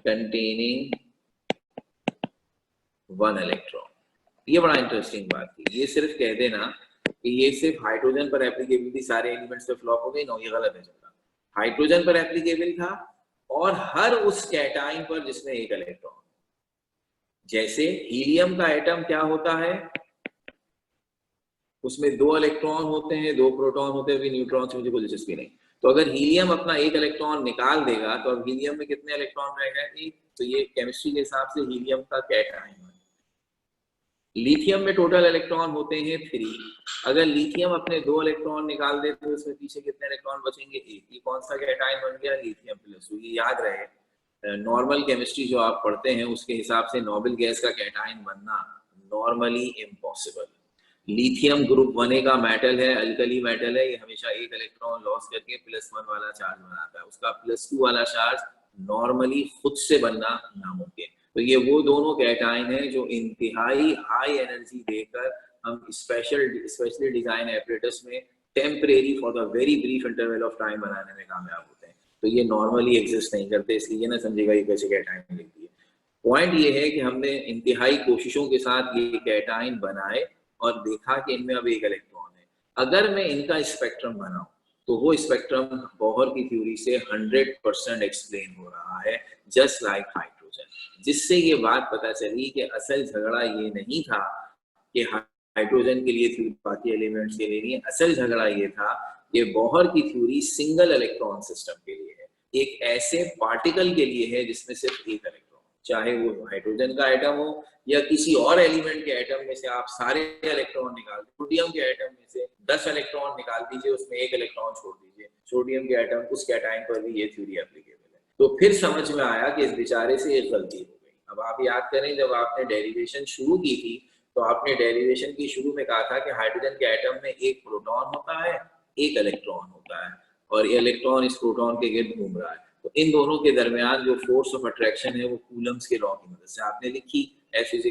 containing 1 electron. ये बड़ा इंटरेस्टिंग बात थी। ये सिर्फ कह देना कि ये सिर्फ हाइड्रोजन पर एप्लीकेबल थी, सारे एलिमेंट्स पे फ्लॉप हो गई, नो, ये गलत है। चलना हाइड्रोजन पर एप्लीकेबल था और हर उस कैटाइन पर जिसमें एक इलेक्ट्रॉन। जैसे हीलियम का एटम क्या होता है, उसमें 2 इलेक्ट्रॉन होते हैं, 2 प्रोटॉन होते हैं, न्यूट्रॉन से मुझे कोई दिलचस्पी नहीं। तो अगर हीलियम अपना एक इलेक्ट्रॉन निकाल देगा तो अब हीलियम में कितने इलेक्ट्रॉन रहेगा? एक। तो ये केमिस्ट्री के हिसाब से हीलियम का कैटाइन है। लिथियम में टोटल इलेक्ट्रॉन होते हैं 3। अगर लिथियम अपने 2 इलेक्ट्रॉन निकाल दे तो उसमें पीछे कितने इलेक्ट्रॉन बचेंगे? 1। ये कौन सा कैटाइन बन गया? Lithium plus. तो ये याद रहे, नॉर्मल केमिस्ट्री जो आप पढ़ते हैं उसके हिसाब से नोबेल गैस का कैटाइन बनना normally impossible. Lithium group 1A का मेटल है, अल्कली मेटल है, ये हमेशा एक इलेक्ट्रॉन लॉस करके +1 वाला चार्ज बनाता है। उसका +2 वाला चार्ज नॉर्मली खुद से बनना नामुमकिन। तो ये वो दोनों कैटाइन है जो इंतहाई हाई एनर्जी देकर हम स्पेशली डिजाइन एपरेटस में temporary for the very brief interval of time बनाने में कामयाब होते हैं। तो ये नॉर्मली एग्जिस्ट नहीं करते, इसलिए ना समझेगा ये कैसे कैटाइन लिखती है। पॉइंट ये है कि हमने इंतहाई कोशिशों के साथ ये कैटाइन बनाए और देखा कि इनमें अब एक इलेक्ट्रॉन है। अगर मैं इनका स्पेक्ट्रम बनाऊं तो वो स्पेक्ट्रम बोहर की थ्योरी से 100% एक्सप्लेन हो रहा है, जस्ट लाइक हाइड्रोजन। जिससे ये बात पता चली कि असल झगड़ा ये नहीं था कि हाइड्रोजन के लिए थी, बाकी एलिमेंट्स के लिए नहीं। असल झगड़ा ये था कि बोहर की थ्योरी सिंगल इलेक्ट्रॉन सिस्टम के लिए है, एक ऐसे पार्टिकल के लिए है जिसमें सिर्फ एक इलेक्ट्रॉन, चाहे वो हाइड्रोजन का एटम हो या किसी और एलिमेंट के एटम में से आप सारे इलेक्ट्रॉन निकाल दीजिए। सोडियम के एटम में से 10 इलेक्ट्रॉन निकाल दीजिए, उसमें एक इलेक्ट्रॉन छोड़ दीजिए, सोडियम के एटम उस कैटाइन पर भी ये थ्योरी एप्लीकेबल है। तो फिर समझ में आया कि इस बेचारे से एक गलती हो गई। अब आप याद करें, जब आपने डेरिवेशन शुरू की थी तो आपने डेरिवेशन की शुरू में कहा था कि हाइड्रोजन के एटम में एक प्रोटॉन होता है, एक इलेक्ट्रॉन होता है, और ये इलेक्ट्रॉन इस प्रोटॉन के गिर्द घूम रहा है। तो इन दोनों के दरमियान जो फोर्स ऑफ अट्रैक्शन है वो कूलम्स के लॉ की मदद से आपने लिखी, F =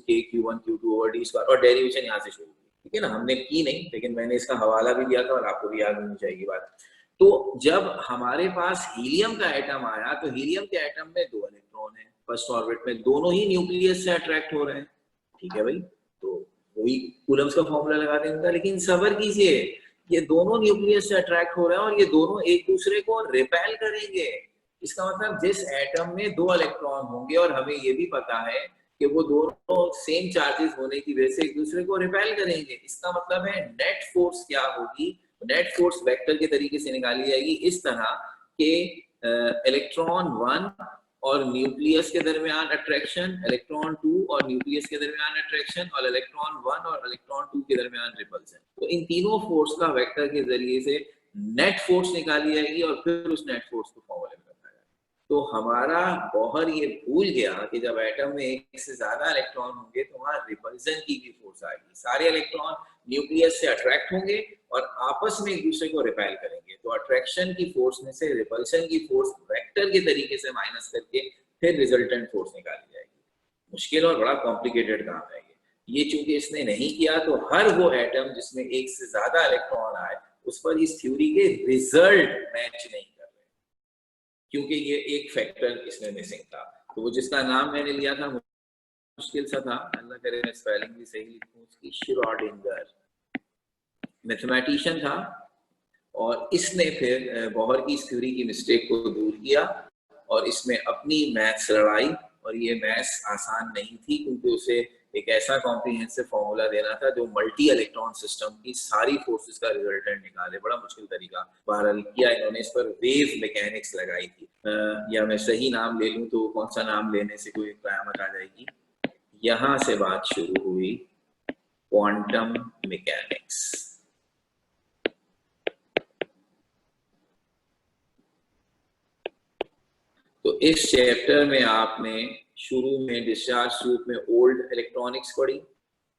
K Q1 Q2/d², और डेरिवेशन यहाँ से शुरू हुई। ठीक है ना, हमने की नहीं लेकिन मैंने इसका हवाला भी दिया था और आपको भी याद होनी चाहिए बात। तो जब हमारे पास हीलियम का एटम आया तो हीलियम के एटम में 2 इलेक्ट्रॉन है फर्स्ट ऑर्बिट में, दोनों ही न्यूक्लियस से अट्रैक्ट हो रहे हैं। ठीक है भाई, तो वही कूलम्स का फॉर्मूला लगा देंगे, लेकिन सबर कीजिए, ये दोनों न्यूक्लियस से अट्रैक्ट हो रहे हैं और ये दोनों एक दूसरे को रिपेल करेंगे। इसका मतलब जिस एटम में 2 इलेक्ट्रॉन होंगे और हमें ये भी पता है कि वो दोनों सेम चार्जेस होने की वजह से एक दूसरे को रिपेल करेंगे, इसका मतलब है नेट फोर्स क्या होगी, नेट फोर्स वेक्टर के तरीके से निकाली जाएगी इस तरह के इलेक्ट्रॉन 1 और न्यूक्लियस के दरमियान अट्रैक्शन, इलेक्ट्रॉन 2 और न्यूक्लियस के दरमियान अट्रैक्शन, और इलेक्ट्रॉन 1 और इलेक्ट्रॉन 2 के दरमियान रिपल्सन। तो इन तीनों फोर्स का वेक्टर के जरिए से नेट फोर्स निकाली जाएगी और फिर उस नेट फोर्स को फॉर्मूले में रखा जाएगा। तो हमारा बोहर ये भूल गया कि जब एटम में एक से ज्यादा इलेक्ट्रॉन होंगे तो वहां रिपल्सन की भी फोर्स आएगी, सारे इलेक्ट्रॉन न्यूक्लियस से अट्रैक्ट होंगे और आपस में एक दूसरे को रिपेल करेंगे। तो अट्रैक्शन की फोर्स में से रिपल्सन की फोर्स वेक्टर के तरीके से माइनस करके फिर रिजल्टेंट फोर्स निकाली जाएगी। मुश्किल और बड़ा कॉम्प्लिकेटेड काम है ये चूंकि इसने नहीं किया तो हर वो एटम जिसमें एक से ज्यादा इलेक्ट्रॉन आए उस पर इस थ्योरी के रिजल्ट मैच नहीं कर रहे, क्योंकि ये एक फैक्टर इसमें मिसिंग था। तो वो जिसका नाम मैंने लिया था मुश्किल सा था, अल्लाह करे मैं स्पेलिंग भी सही लिखूं उसकी, श्रोडिंगर मैथमेटिशियन था और इसने फिर बोहर की इस थ्योरी की मिस्टेक को दूर किया और इसमें अपनी मैथ्स लड़ाई, और ये मैथ्स आसान नहीं थी क्योंकि उसे एक ऐसा कॉम्प्रिहेंसिव फॉर्मूला देना था जो मल्टी इलेक्ट्रॉन सिस्टम की सारी फोर्सेस का रिजल्टेंट निकाले। बड़ा मुश्किल तरीका बहरहाल किया इन्होंने, इस पर वेव मैकेनिक्स लगाई थी, या मैं सही नाम ले लूं तो कौन सा नाम लेने से कोई कयामत आ जाएगी। यहां से बात शुरू हुई क्वांटम मैकेनिक्स। तो इस चैप्टर में आपने शुरू में डिस्चार्ज ट्यूब में ओल्ड इलेक्ट्रॉनिक्स पढ़ी,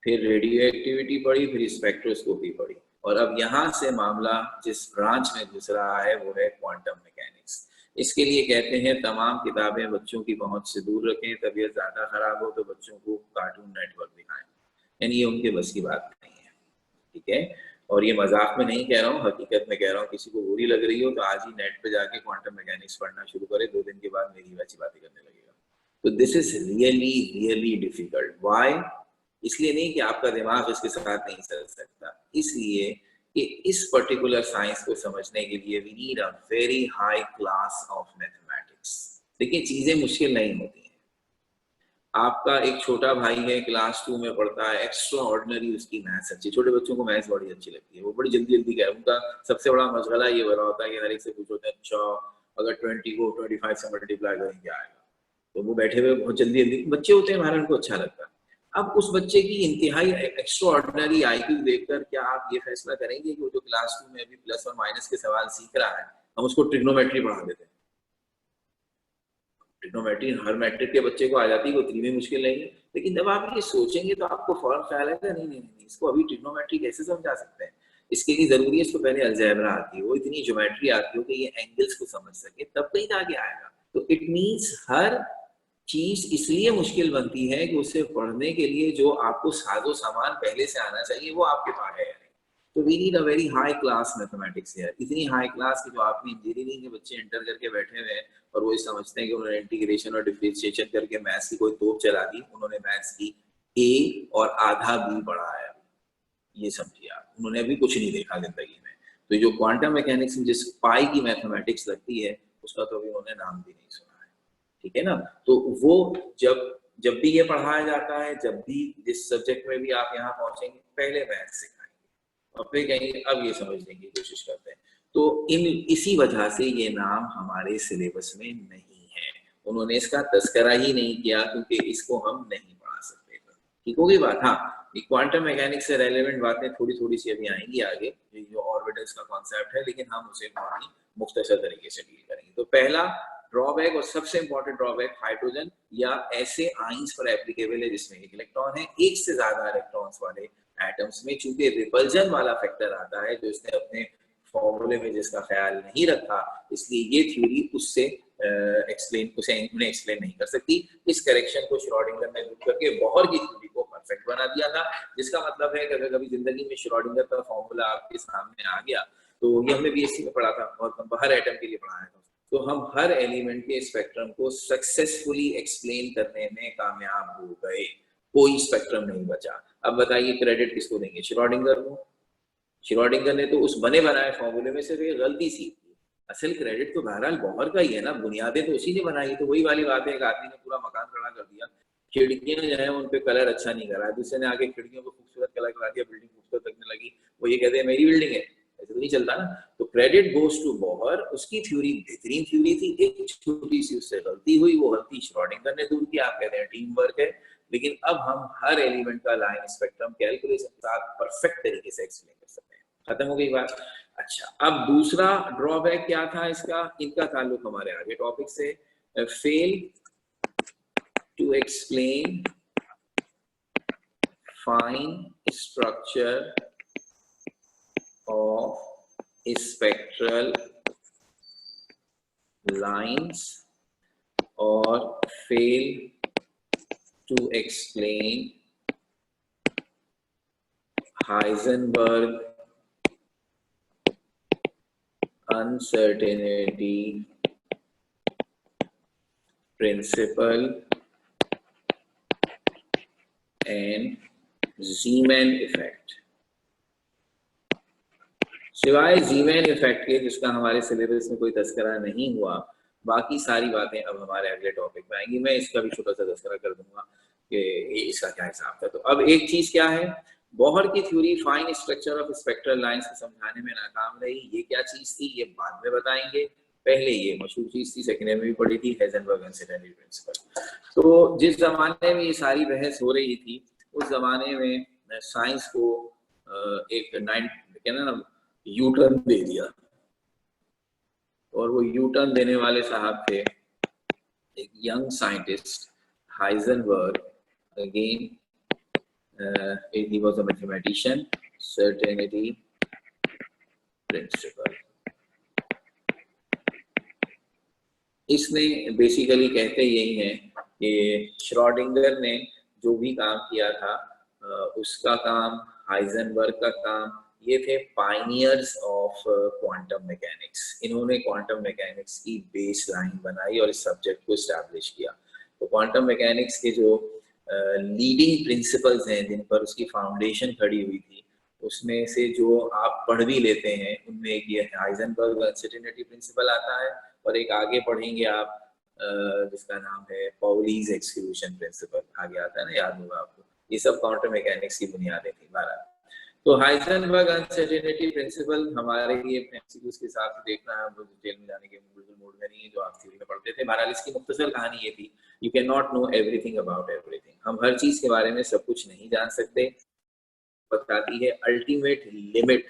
फिर रेडियो एक्टिविटी पढ़ी, फिर स्पेक्ट्रोस्कोपी पढ़ी, और अब यहाँ से मामला जिस ब्रांच में घुस रहा है वो है क्वांटम मैकेनिक्स। इसके लिए कहते हैं तमाम किताबें बच्चों की पहुंच से दूर रखें, तबीयत ज्यादा खराब हो तो बच्चों को कार्टून नेटवर्क दिखाएं, यानी ये उनके बस की बात नहीं है। ठीक है, और ये मजाक में नहीं कह रहा हूँ, हकीकत में कह रहा हूँ। किसी को बुरी लग रही हो तो आज ही नेट पे जाके क्वांटम मैकेनिक्स पढ़ना शुरू करे, 2 दिन के बाद मेरी वैसी बातें करने लगेगा। तो this is really really difficult. Why? इसलिए नहीं कि आपका दिमाग इसके साथ नहीं चल सकता, इसलिए कि इस पर्टिकुलर साइंस को समझने के लिए we need a very high class of mathematics. देखिए चीजें मुश्किल नहीं होती हैं। आपका एक छोटा भाई है क्लास 2 में पढ़ता है, एक्स्ट्रा ऑर्डिनरी उसकी मैथ्स अच्छी, छोटे बच्चों को मैथ्स बड़ी अच्छी लगती है, वो बड़ी जल्दी जल्दी कह, उनका सबसे बड़ा मशगला ये बना होता है कि हर एक से पूछो अच्छा अगर 20 को 25 से मल्टीप्लाई करें क्या आएगा, तो वो बैठे हुए बहुत जल्दी जल्दी, बच्चे होते हैं हमारे, उनको अच्छा लगता है। अब उस बच्चे की इंतहाई एक्स्ट्रा ऑर्डिनरी आईक्यू देखकर क्या आप ये फैसला करेंगे कि वो जो क्लास 2 में अभी प्लस और माइनस के सवाल सीख रहा है हम उसको ट्रिग्नोमेट्री पढ़ा देते हैं? ट्रिग्नोमेट्री हर मैट्रिक के बच्चे को आ जाती है, वो इतनी भी मुश्किल नहीं है, लेकिन जब आप ये सोचेंगे तो आपको फौरन ख्याल आएगा नहीं नहीं नहीं, इसको अभी ट्रिग्नोमेट्री कैसे समझा सकते हैं, इसके लिए जरूरी है इसको पहले अलजेब्रा आती है, वो इतनी ज्योमेट्री आती हो कि ये एंगल्स को समझ सके, तब कहीं आगे आएगा। तो इट मीन्स हर चीज इसलिए मुश्किल बनती है कि उसे पढ़ने के लिए जो आपको साजो सामान पहले से आना चाहिए वो आपके पास है। तो we need a very high class mathematics here, इतनी हाई क्लास की जो आपने इंजीनियरिंग के बच्चे एंटर करके बैठे हुए हैं और वो समझते हैं कि उन्होंने इंटीग्रेशन और डिफरेंशिएशन करके मैथ्स की कोई तोप चला दी, उन्होंने मैथ्स की ए और आधा बी पढ़ा है, ये समझिए आप, उन्होंने अभी कुछ नहीं देखा जिंदगी में। तो जो क्वांटम मैकेनिक्स में जिस पाई की मैथमेटिक्स लगती है उसका तो अभी उन्होंने नाम भी नहीं सुना है। ठीक है ना, तो वो जब भी ये पढ़ाया जाता है, जब भी जिस सब्जेक्ट में भी आप यहाँ पहुंचेंगे पहले मैथ्स सिखाएंगे और फिर कहेंगे अब ये समझने की कोशिश करते हैं। तो इसी वजह से ये नाम हमारे सिलेबस में नहीं है, उन्होंने इसका तस्करा ही नहीं किया क्योंकि इसको हम नहीं पढ़ा सकते थे। ठीक होगी बात? हाँ, क्वांटम मैकेनिक्स से रेलेवेंट बातें थोड़ी थोड़ी सी अभी आएंगी आगे, जो ऑर्बिटल्स का कॉन्सेप्ट है, लेकिन हम उसे बहुत ही मुख्तसर तरीके से डील करेंगे। तो पहला ड्रॉबैक और सबसे इंपॉर्टेंट ड्रॉबैक हाइड्रोजन या ऐसे आइंस पर एप्लीकेबल है जिसमें एक इलेक्ट्रॉन है, एक से ज्यादा इलेक्ट्रॉन्स वाले एटम्स में चूंकि रिपल्जन वाला फैक्टर आता है जो इसने अपने फॉर्मूले में जिसका ख्याल नहीं रखा, इसलिए ये थ्योरी उससे एक्सप्लेन उन्हें एक्सप्लेन नहीं कर सकती। इस करेक्शन को श्रोडिंगर ने दूर करके बोहर की थ्योरी को परफेक्ट बना दिया था, जिसका मतलब है कि अगर कभी जिंदगी में श्रोडिंगर का फॉर्मूला आपके सामने आ गया, तो ये हमने बीएससी में पढ़ा था और हर एटम के लिए पढ़ाया था, तो हम हर एलिमेंट के स्पेक्ट्रम को सक्सेसफुली एक्सप्लेन करने में कामयाब हो गए, कोई स्पेक्ट्रम नहीं बचा। अब बताइए क्रेडिट किसको देंगे? श्रोडिंगर को। श्रोडिंगर ने तो उस बने बनाए फॉर्मूले में सिर्फ एक गलती सीखी, असल क्रेडिट तो बहरहाल बोहर का ही है ना, बुनियादें तो उसी ने बनाई। तो वही वाली बात है, एक आदमी ने पूरा मकान खड़ा कर दिया, खिड़कियां जो है उन पे कलर अच्छा नहीं करा, दूसरे ने आके खिड़कियों को खूबसूरत कलर करा दिया, बिल्डिंग खूबसूरत लगने लगी, वो ये कहते हैं मेरी बिल्डिंग है, ऐसे तो नहीं चलता ना। तो क्रेडिट गोज टू बोहर, उसकी थ्योरी बेहतरीन थ्योरी थी, एक छोटी सी उससे गलती हुई, वो गलती श्रोडिंगर ने दूर की। आप कहते हैं टीम वर्क है, लेकिन अब हम हर एलिमेंट का लाइन स्पेक्ट्रम कैलकुलेशन के साथ परफेक्ट तरीके से एक्सप्लेन कर सकते हैं। खत्म हो गई बात। अच्छा, अब दूसरा ड्रॉबैक क्या था इसका? इनका ताल्लुक हमारे आगे टॉपिक से, fail to explain fine structure of spectral lines और fail to explain Heisenberg uncertainty principle and Zeeman effect। सिवाय जीमैन इफेक्ट के, जिसका हमारे सिलेबस में कोई तस्करा नहीं हुआ, बाकी सारी बातें अब हमारे अगले टॉपिक में आएंगी। मैं इसका भी छोटा सा तस्करा कर दूंगा कि इसका क्या हिसाब था। तो अब एक चीज क्या है, बोहर की theory fine structure of spectral lines को समझाने में नाकाम रही। ये क्या चीज थी ये बाद में बताएंगे, पहले ये मशहूर चीज थी, सेकेंड में भी पढ़ी थी, हाइजेनबर्ग अनसर्टेनिटी प्रिंसिपल। तो जिस जमाने में ये सारी बहस हो रही थी, उस जमाने में साइंस को एक कहना ना यू टर्न दे दिया, और वो यू टर्न देने वाले साहब थे एक young scientist Heisenberg. Again he was a mathematician, certainty principle। इसने बेसिकली कहते यही है कि श्रोडिंगर ने जो भी काम किया था, उसका काम, हाइजेनबर्ग का काम, ये थे पायनियर्स ऑफ क्वांटम मैकेनिक्स। इन्होंने क्वांटम मैकेनिक्स की बेस लाइन बनाई और इस सब्जेक्ट को एस्टैब्लिश किया। तो क्वांटम मैकेनिक्स के जो लीडिंग प्रिंसिपल्स हैं, जिन पर उसकी फाउंडेशन खड़ी हुई थी, उसमें से जो आप पढ़ भी लेते हैं, उनमें एक ये हाइजेनबर्ग अनसर्टेनिटी प्रिंसिपल आता है, और एक आगे पढ़ेंगे आप जिसका नाम है पाउलीज एक्सक्लूजन प्रिंसिपल, आगे आता है ना, याद होगा आपको। ये सब क्वांटम मैकेनिक्स की बुनियादें थी 12। तो हाइजेनबर्ग अनसर्टेनिटी प्रिंसिपल हमारे लिए एमसीक्यूज के हिसाब से देखना है, डिटेल में जाने के बिल्कुल मूड में नहीं है, जो आप थ्योरी में पढ़ते थे। बहरहाल इसकी मुख्तसर कहानी ये थी, you can not know everything about everything. हम हर चीज के बारे में सब कुछ नहीं जान सकते। बताती है अल्टीमेट लिमिट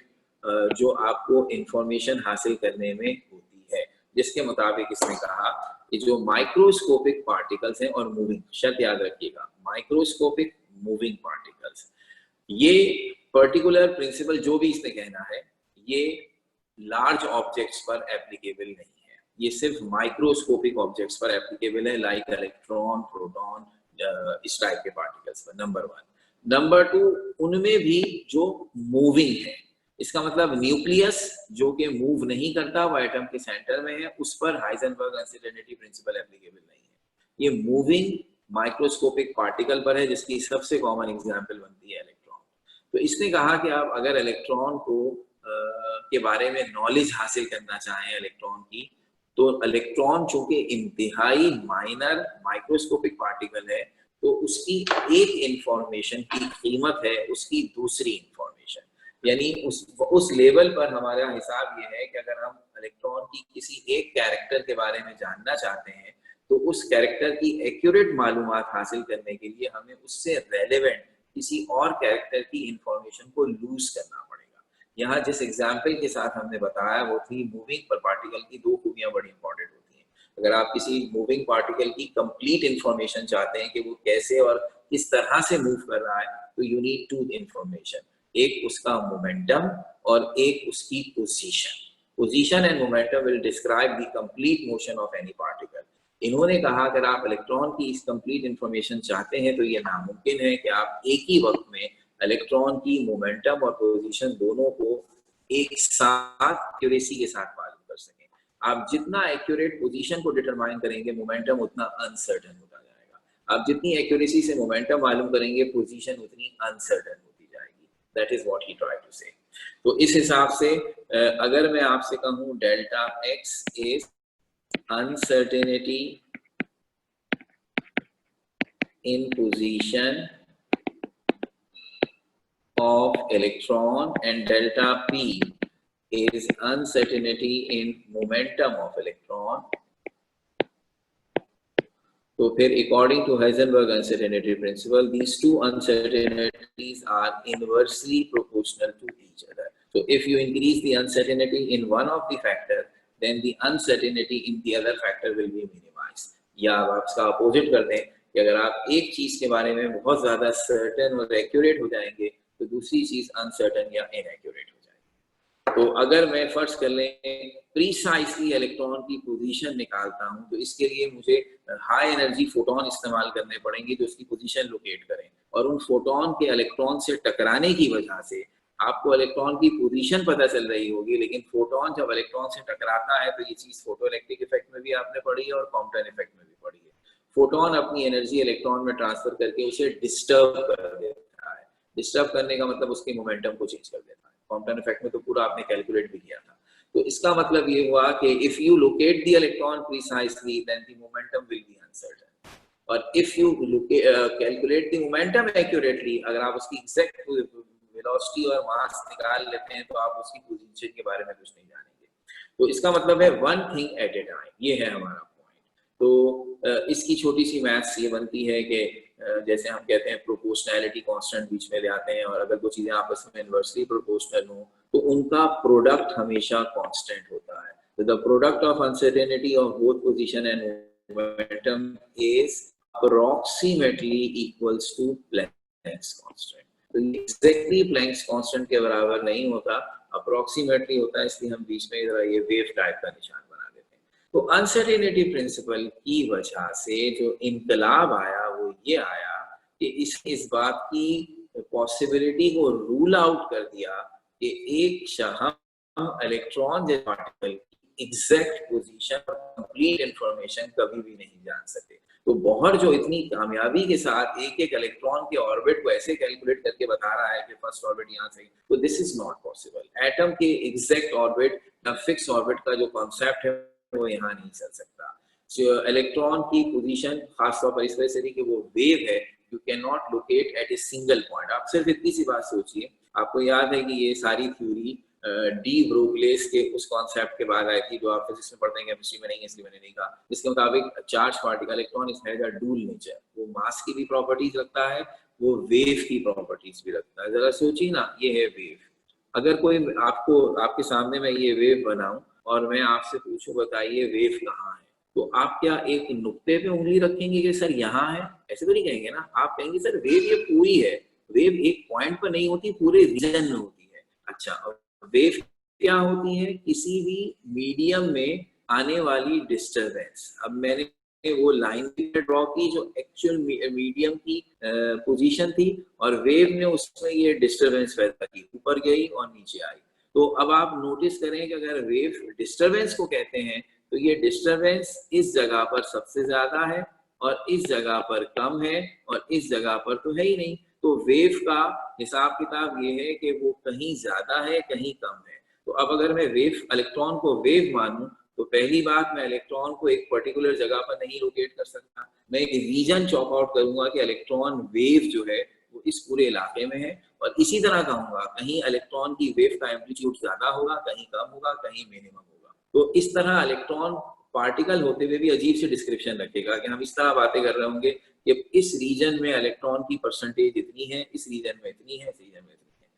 जो आपको इंफॉर्मेशन हासिल करने में होती है, जिसके मुताबिक इसने कहा कि जो माइक्रोस्कोपिक पार्टिकल्स हैं और मूविंग, शर्त याद रखिएगा, माइक्रोस्कोपिक मूविंग पार्टिकल्स, ये पर्टिकुलर प्रिंसिपल जो भी इसने कहना है, ये लार्ज ऑब्जेक्ट्स पर एप्लीकेबल नहीं है, ये सिर्फ माइक्रोस्कोपिक ऑब्जेक्ट्स पर एप्लीकेबल है, लाइक इलेक्ट्रॉन, प्रोटॉन, इस टाइप के पार्टिकल्स पर। नंबर 1। नंबर 2, उनमें भी जो मूविंग है, इसका मतलब न्यूक्लियस जो कि मूव नहीं करता, वो एटम के सेंटर में है, उस पर हाइजेनबर्ग अनसर्टेनिटी प्रिंसिपल एप्लीकेबल नहीं है। ये मूविंग माइक्रोस्कोपिक पार्टिकल पर है, जिसकी सबसे कॉमन एग्जांपल बनती है इलेक्ट्रॉन। तो इसने कहा कि आप अगर इलेक्ट्रॉन को के बारे में नॉलेज हासिल करना चाहें इलेक्ट्रॉन की, तो इलेक्ट्रॉन चूंकि इंतहाई माइनर माइक्रोस्कोपिक पार्टिकल है, तो उसकी एक इंफॉर्मेशन की कीमत है उसकी दूसरी इंफॉर्मेशन। यानी उस लेवल पर हमारा हिसाब ये है कि अगर हम इलेक्ट्रॉन की किसी एक कैरेक्टर के बारे में जानना चाहते हैं, तो उस कैरेक्टर की एक्यूरेट मालूमात हासिल करने के लिए हमें उससे रेलेवेंट किसी और कैरेक्टर की इंफॉर्मेशन को लूज करना पड़ेगा। यहाँ जिस एग्जाम्पल के साथ हमने बताया वो थी मूविंग पर पार्टिकल की दो खूबियां बड़ी इंपॉर्टेंट होती हैं। अगर आप किसी मूविंग पार्टिकल की कंप्लीट इंफॉर्मेशन चाहते हैं कि वो कैसे और किस तरह से मूव कर रहा है, तो यू नीड टू इंफॉर्मेशन, एक उसका मोमेंटम और एक उसकी position. Position and momentum will describe the complete motion of any particle. इन्होंने कहा अगर आप इलेक्ट्रॉन की इस कंप्लीट इंफॉर्मेशन चाहते हैं तो ये नामुमकिन है कि आप एक ही वक्त में इलेक्ट्रॉन की मोमेंटम और पोजीशन दोनों को एक साथ एक्यूरेसी के साथ मालूम कर सकें। आप जितना एक्यूरेट पोजीशन को डिटरमाइन करेंगे, मोमेंटम उतना अनसर्टेन होता जाएगा। आप जितनी एक्यूरेसी से मोमेंटम मालूम करेंगे, पोजीशन उतनी अनसर्टेन होती जाएगी। That is what he tried to say. तो इस हिसाब से अगर मैं आपसे कहूं delta X is uncertainty in position of electron and delta p is uncertainty in momentum of electron, तो फिर according to Heisenberg uncertainty principle these two uncertainties are inversely proportional to each other. So if you increase the uncertainty in one of the factor, then the uncertainty in the other factor will be minimized. या आप इसका opposite कर दें कि अगर आप एक चीज के बारे में बहुत ज्यादा सर्टेन और एक्यूरेट हो जाएंगे तो दूसरी चीज अनसर्टेन या इनएक्यूरेट हो जाएगी। तो अगर मैं फर्ज कर लें प्रीसाइजली इलेक्ट्रॉन की पोजीशन निकालता हूं तो इसके लिए मुझे हाई एनर्जी फोटोन इस्तेमाल करने पड़ेंगे जो उसकी पोजीशन लोकेट करें, और उन फोटोन के इलेक्ट्रॉन से टकराने की वजह से आपको इलेक्ट्रॉन की पोजीशन पता चल रही होगी, लेकिन फोटोन जब इलेक्ट्रॉन से टकराता है तो ये चीज फोटोइलेक्ट्रिक इफेक्ट में भी आपने पढ़ी है और कॉम्पटन इफेक्ट में भी पढ़ी है। फोटोन अपनी एनर्जी इलेक्ट्रॉन में ट्रांसफर करके उसे डिस्टर्ब कर देता है। डिस्टर्ब करने का मतलब उसके मोमेंटम को चेंज कर देता है। कॉम्पटन इफेक्ट में तो पूरा आपने कैलकुलेट भी किया था। तो इसका मतलब ये हुआ कि if you locate the electron precisely then the momentum will be uncertain, और if you calculate the momentum accurately, अगर आप उसकी एग्जैक्ट वेलोसिटी और मास निकाल लेते हैं तो आप उसकी पोजीशन के बारे में कुछ नहीं जानेंगे। तो इसका मतलब है one thing at A time, ये है हमारा पॉइंट। तो इसकी छोटी सी मैथ्स ये बनती है कि जैसे हम कहते हैं प्रोपोर्शनैलिटी कांस्टेंट बीच में ले आते हैं, और अगर दो चीजें आपस में इनवर्सली प्रोपोर्शनल हो तो उनका प्रोडक्ट हमेशा कांस्टेंट होता है। तो the product of uncertainty of both position and momentum is approximately equals to Planck's constant. तो एग्जैक्टली प्लैंक्स कांस्टेंट के बराबर नहीं होता, अप्रॉक्सीमेटली होता है, इसलिए हम बीच में जरा ये वेव टाइप का निशान बना देते हैं। तो अनसर्टेनिटी प्रिंसिपल की वजह से जो इनकलाब आया वो ये आया कि इस बात की पॉसिबिलिटी को रूल आउट कर दिया कि एक हम इलेक्ट्रॉन जैसे पार्टिकल की एग्जैक्ट पोजीशन, कंप्लीट इंफॉर्मेशन कभी भी नहीं जान सकते। तो बोहर जो इतनी कामयाबी के साथ एक एक इलेक्ट्रॉन के ऑर्बिट को ऐसे कैलकुलेट करके बता रहा है कि फर्स्ट ऑर्बिट यहाँ से, तो this is not possible. Atom के एग्जैक्ट ऑर्बिट या फिक्स ऑर्बिट का जो कॉन्सेप्ट है वो यहाँ नहीं चल सकता। so, इलेक्ट्रॉन की पोजीशन खासतौर पर इस वजह से कि वो वेव है, you can not locate at a single point. आप सिर्फ इतनी सी बात सोचिए, आपको याद है कि ये सारी थ्योरी डी ब्रोगलेस के उस कॉन्सेप्ट के बाद आई थी जो आप फिजिक्स में पढ़ते हैं, केमिस्ट्री में नहीं, इसलिए मैंने नहीं कहा। इसके मुताबिक charge particle electron is has a dual nature, वो मास की भी प्रॉपर्टीज रखता है, वो वेव की प्रॉपर्टीज भी रखता है। जरा सोचिए ना, ये है वेव। अगर कोई आपको आपके सामने मैं ये वेव बनाऊं और मैं आपसे पूछूं बताइए वेव कहाँ है, तो आप क्या एक नुक्ते पे उंगली रखेंगे कि सर यहाँ है? ऐसे तो नहीं कहेंगे ना, आप कहेंगे सर वेव ये पूरी है। वेव एक पॉइंट पर नहीं होती, पूरे रीजन में होती है। अच्छा, वेव क्या होती है? किसी भी मीडियम में आने वाली डिस्टरबेंस। अब मैंने वो लाइन ड्रॉ की जो एक्चुअल मीडियम की पोजीशन थी, और वेव ने उसमें ये डिस्टरबेंस पैदा की, ऊपर गई और नीचे आई। तो अब आप नोटिस करें कि अगर वेव डिस्टरबेंस को कहते हैं तो ये डिस्टरबेंस इस जगह पर सबसे ज्यादा है और इस जगह पर कम है और इस जगह पर तो है ही नहीं। तो वेव का हिसाब किताब ये है कि वो कहीं ज्यादा है कहीं कम है। तो अब अगर मैं वेव इलेक्ट्रॉन को वेव मानूं तो पहली बात, मैं इलेक्ट्रॉन को एक पर्टिकुलर जगह पर नहीं लोकेट कर सकता। मैं एक रीजन चॉक आउट करूंगा कि इलेक्ट्रॉन वेव जो है वो इस पूरे इलाके में है, और इसी तरह कहूंगा कहीं इलेक्ट्रॉन की वेव का एम्पलीट्यूड ज्यादा होगा, कहीं कम होगा, कहीं मिनिमम होगा। तो इस तरह इलेक्ट्रॉन पार्टिकल होते हुए भी अजीब से डिस्क्रिप्शन रखेगा कि हम इस तरह बातें कर रहे होंगे कि इस रीजन में इलेक्ट्रॉन की परसेंटेज इतनी है, इस रीजन में इतनी है, इस रीजन में इतनी है।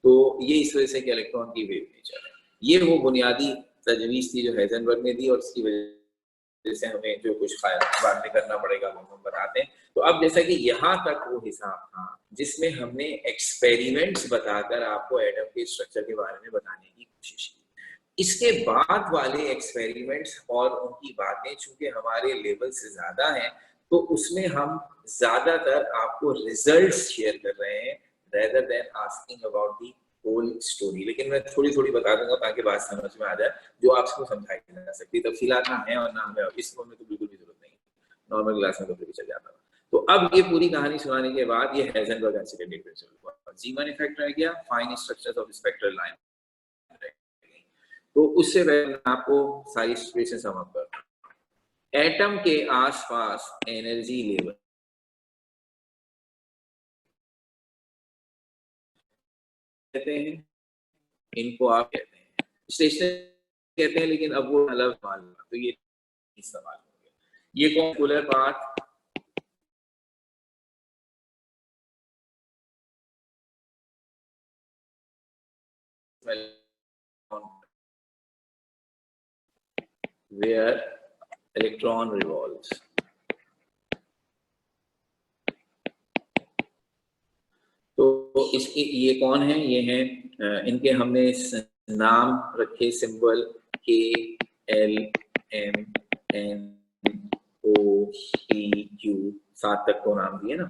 तो ये इस वजह से कि इलेक्ट्रॉन की वेव नेचर है। ये वो बुनियादी तजवीज़ थी जो हाइजेनबर्ग ने दी, और इसकी वजह से हमें जो कुछ बाद में करना पड़ेगा वो हम बताते हैं। तो अब जैसा कि यहाँ तक वो हिसाब था जिसमें हमने एक्सपेरिमेंट्स बताकर आपको एटम के स्ट्रक्चर के बारे में बताने की कोशिश की। इसके बाद वाले एक्सपेरिमेंट्स और उनकी बातें चूंकि हमारे लेवल से ज्यादा हैं, तो उसमें हम ज्यादातर आपको रिजल्ट्स शेयर कर रहे हैं rather than asking about the whole story। लेकिन मैं थोड़ी थोड़ी बता दूंगा ताकि बात समझ में आ जाए, जो आपको समझाई जा सकती है। तफसीलात ना है और ना हमें इसको में तो बिल्कुल भी जरूरत नहीं, नॉर्मल क्लास में तो फिर भी चल जाता। तो अब ये पूरी कहानी सुनाने के बाद ये हेज़नबर्ग एक्सीडेंटल प्रिंसिपल हुआ, जीमन इफेक्ट रह गया, fine structures of spectral line. तो उससे पहले आपको सारी सिचुएशन समझ कर, एटम के आसपास एनर्जी लेवल कहते हैं, इनको आप कहते हैं स्टेशन कहते हैं, लेकिन अब वो अलग सवाल हुआ। तो ये सवाल हो गया, ये कॉन्कुलर पाथ where electron revolves। तो इसकी ये कौन है, ये हैं इनके हमने नाम रखे सिंबल के L M N O P Q, 7 तक को नाम दिए ना।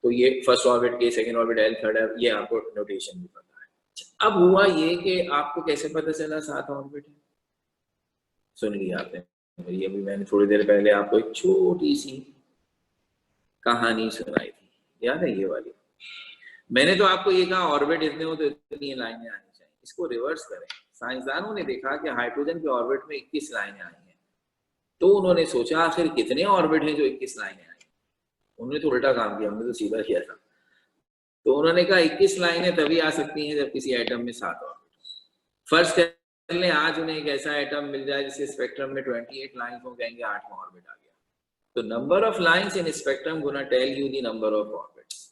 तो ये first orbit K, second orbit L, third है, ये आपको नोटेशन भी पता है। अब हुआ ये कि आपको कैसे पता चला 7 ऑर्बिट है? सुन लिया आपने, ये भी मैंने थोड़ी देर पहले आपको एक छोटी सी कहानी सुनाई थी, याद है ये वाली? मैंने तो आपको ये कहा ऑर्बिट इतने हो तो इतनी लाइनें आनी चाहिए। इसको रिवर्स करें, साइंसदानों ने देखा कि हाइड्रोजन के ऑर्बिट में 21 लाइनें आई हैं, तो उन्होंने सोचा आखिर कितने ऑर्बिट हैं जो 21 लाइनें आई। उन्होंने तो उल्टा काम किया, हमने तो सीधा किया था। तो उन्होंने कहा 21 लाइनें तभी आ सकती हैं जब किसी एटम में 7 ऑर्बिट। फर्ज कर लें आज उन्हें एक ऐसा एटम मिल जाए जिसके स्पेक्ट्रम में 28 लाइन्स हो, कहेंगे 8वां ऑर्बिट आ गया। तो number of lines in spectrum gonna tell you the number of orbits.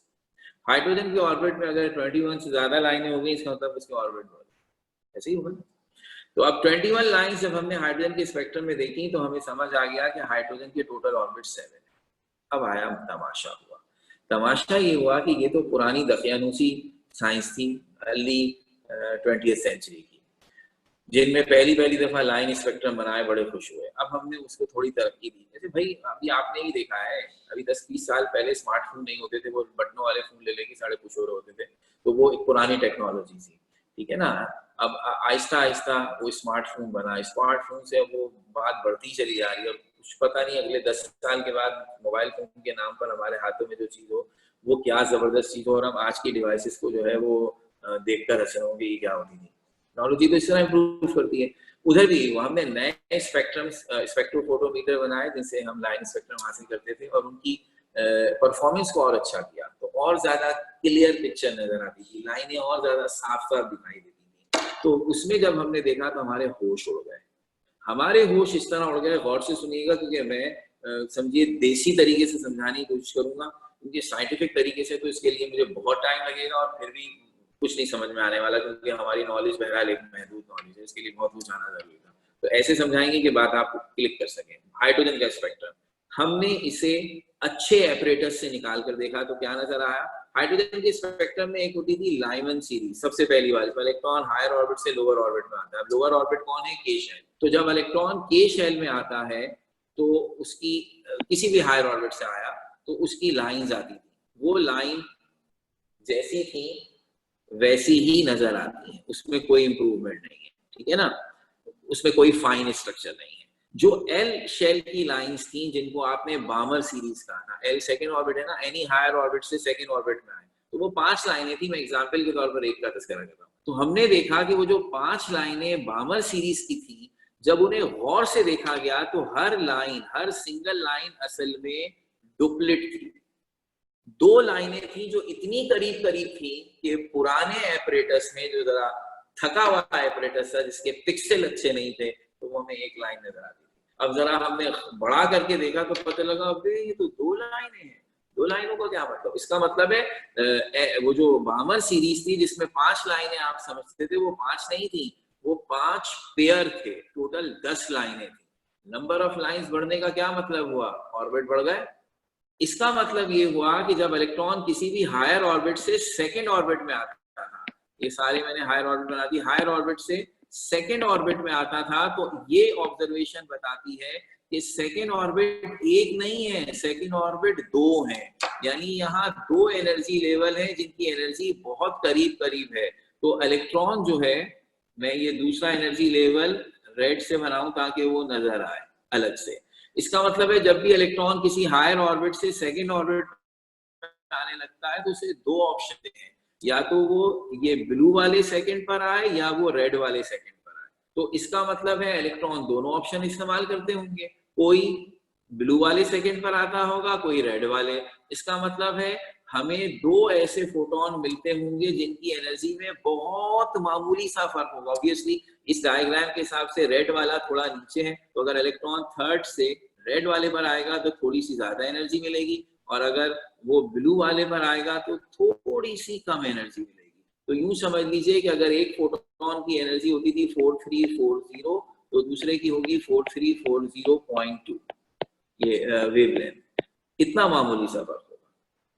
Hydrogen के ऑर्बिट में अगर 21 से ज्यादा लाइनें हो गई, इसका मतलब उसके ऑर्बिट बढ़ गए, ऐसे ही होगा। तो अब 21 लाइन्स जब हमने हाइड्रोजन के स्पेक्ट्रम में देखी तो हमें समझ आ गया कि हाइड्रोजन के टोटल ऑर्बिट 7 है। अब आया तमाशा हुआ। तमाशा ये हुआ कि ये तो पुरानी दकियानूसी साइंस थी अर्ली 20th सेंचुरी की, जिनमें पहली दफा लाइन स्पेक्ट्रम बनाए, बड़े खुश हुए। अब हमने उसको थोड़ी तरक्की दी। जैसे भाई अभी आपने ही देखा है, अभी 10-20 साल पहले स्मार्टफोन नहीं होते थे, वो बटनों वाले फोन ले लेके साढ़े खुश हो रहे होते थे, तो वो एक पुरानी टेक्नोलॉजी थी, ठीक है ना। अब आहिस्ता आहिस्ता वो स्मार्टफोन बना, स्मार्टफोन से अब वो बात बढ़ती चली जा रही है। कुछ पता नहीं अगले 10 साल के बाद मोबाइल फोन के नाम पर हमारे हाथों में जो चीज हो वो क्या जबरदस्त चीज हो, और हम आज की डिवाइसेस को जो है वो देखकर हंस रहे होंगे ये क्या होती थी। टेक्नोलॉजी तो इस तरह इंप्रूव करती है। उधर भी हमने नए स्पेक्ट्रोफोटोमीटर बनाए जिनसे हम लाइन स्पेक्ट्रम हासिल करते थे, और उनकी परफॉर्मेंस को और अच्छा किया, तो और ज्यादा क्लियर पिक्चर नजर आती थी, लाइनें और ज्यादा साफ साफ दिखाई देती थी। तो उसमें जब हमने देखा तो हमारे होश उड़ गए। हमारे होश इस तरह उड़ गए, गौर से सुनिएगा क्योंकि मैं समझिए देसी तरीके से समझाने की कोशिश करूंगा, क्योंकि साइंटिफिक तरीके से तो इसके लिए मुझे बहुत टाइम लगेगा और फिर भी कुछ नहीं समझ में आने वाला, क्योंकि हमारी नॉलेज बहरहाल एक महदूद नॉलेज है, इसके लिए बहुत कुछ आना जरूरी था। तो ऐसे समझाएंगे कि बात आप क्लिक कर सकें। हाइड्रोजन का स्पेक्ट्रम हमने इसे अच्छे एपरेटस से निकाल कर देखा तो क्या नजर आया? हाइड्रोजन के स्पेक्ट्रम में एक होती थी लाइमन सीरीज, सबसे पहली वाली, इलेक्ट्रॉन हायर ऑर्बिट से लोअर ऑर्बिट में आता है। लोअर ऑर्बिट कौन है? के शेल। तो जब इलेक्ट्रॉन के शेल में आता है तो उसकी किसी भी हायर ऑर्बिट से आया तो उसकी लाइंस आती थी, वो लाइन जैसी थी वैसी ही नजर आती है, उसमें कोई इंप्रूवमेंट नहीं है, ठीक है ना, उसमें कोई फाइन स्ट्रक्चर नहीं है। जो एल शेल की लाइंस थी जिनको आपने बामर सीरीज कहा था, एल सेकंड ऑर्बिट है ना, एनी हायर ऑर्बिट से सेकंड ऑर्बिट में आए, तो वो 5 लाइनें थी। मैं एग्जांपल के तौर पर एक का तस्करा कर रहा हूं। तो हमने देखा कि वो जो 5 लाइनें बामर सीरीज की थी, जब उन्हें गौर से देखा गया तो हर लाइन, हर सिंगल लाइन असल में डुप्लेट थी। 2 लाइनें थी जो इतनी करीब करीब थी कि पुराने एपरेटस में जो जरा थका हुआ एपरेटस था जिसके पिक्सल अच्छे नहीं थे, तो वो हमें एक लाइन नजर आती थी। अब जरा हमने बड़ा करके देखा तो पता लगा अबे ये तो 2 लाइनें हैं। 2 लाइनों का क्या मतलब? इसका मतलब है वो जो बामर सीरीज थी जिसमें 5 लाइनें आप समझते थे, वो 5 नहीं थी, वो 5 पेयर थे, टोटल 10 लाइनें थी। नंबर ऑफ लाइंस बढ़ने का क्या मतलब हुआ? ऑर्बिट बढ़ गए। इसका मतलब ये हुआ कि जब इलेक्ट्रॉन किसी भी हायर ऑर्बिट से सेकंड ऑर्बिट में आता था, ये सारे मैंने हायर ऑर्बिट बना दी, हायर ऑर्बिट से सेकेंड ऑर्बिट में आता था, तो ये ऑब्जर्वेशन बताती है कि सेकेंड ऑर्बिट एक नहीं है, सेकेंड ऑर्बिट दो है, यानी यहाँ दो एनर्जी लेवल है जिनकी एनर्जी बहुत करीब करीब है। तो इलेक्ट्रॉन जो है, मैं ये दूसरा एनर्जी लेवल रेड से बनाऊं ताकि वो नजर आए अलग से। इसका मतलब है जब भी इलेक्ट्रॉन किसी हायर ऑर्बिट से सेकेंड ऑर्बिट आने लगता है तो उसे दो ऑप्शन हैं, या तो वो ये ब्लू वाले सेकंड पर आए या वो रेड वाले सेकंड पर आए। तो इसका मतलब है इलेक्ट्रॉन दोनों ऑप्शन इस्तेमाल करते होंगे, कोई ब्लू वाले सेकंड पर आता होगा, कोई रेड वाले। इसका मतलब है हमें दो ऐसे फोटोन मिलते होंगे जिनकी एनर्जी में बहुत मामूली सा फर्क होगा। ऑब्वियसली इस डायग्राम के हिसाब से रेड वाला थोड़ा नीचे है, तो अगर इलेक्ट्रॉन थर्ड से रेड वाले पर आएगा तो थोड़ी सी ज्यादा एनर्जी मिलेगी, और अगर वो ब्लू वाले पर आएगा तो थोड़ी सी कम एनर्जी मिलेगी। तो यूं समझ लीजिए कि अगर एक फोटोन की एनर्जी होती थी 4340, तो दूसरे की होगी 4340.2, ये वेवलेंथ, इतना मामूली सा फर्क होगा।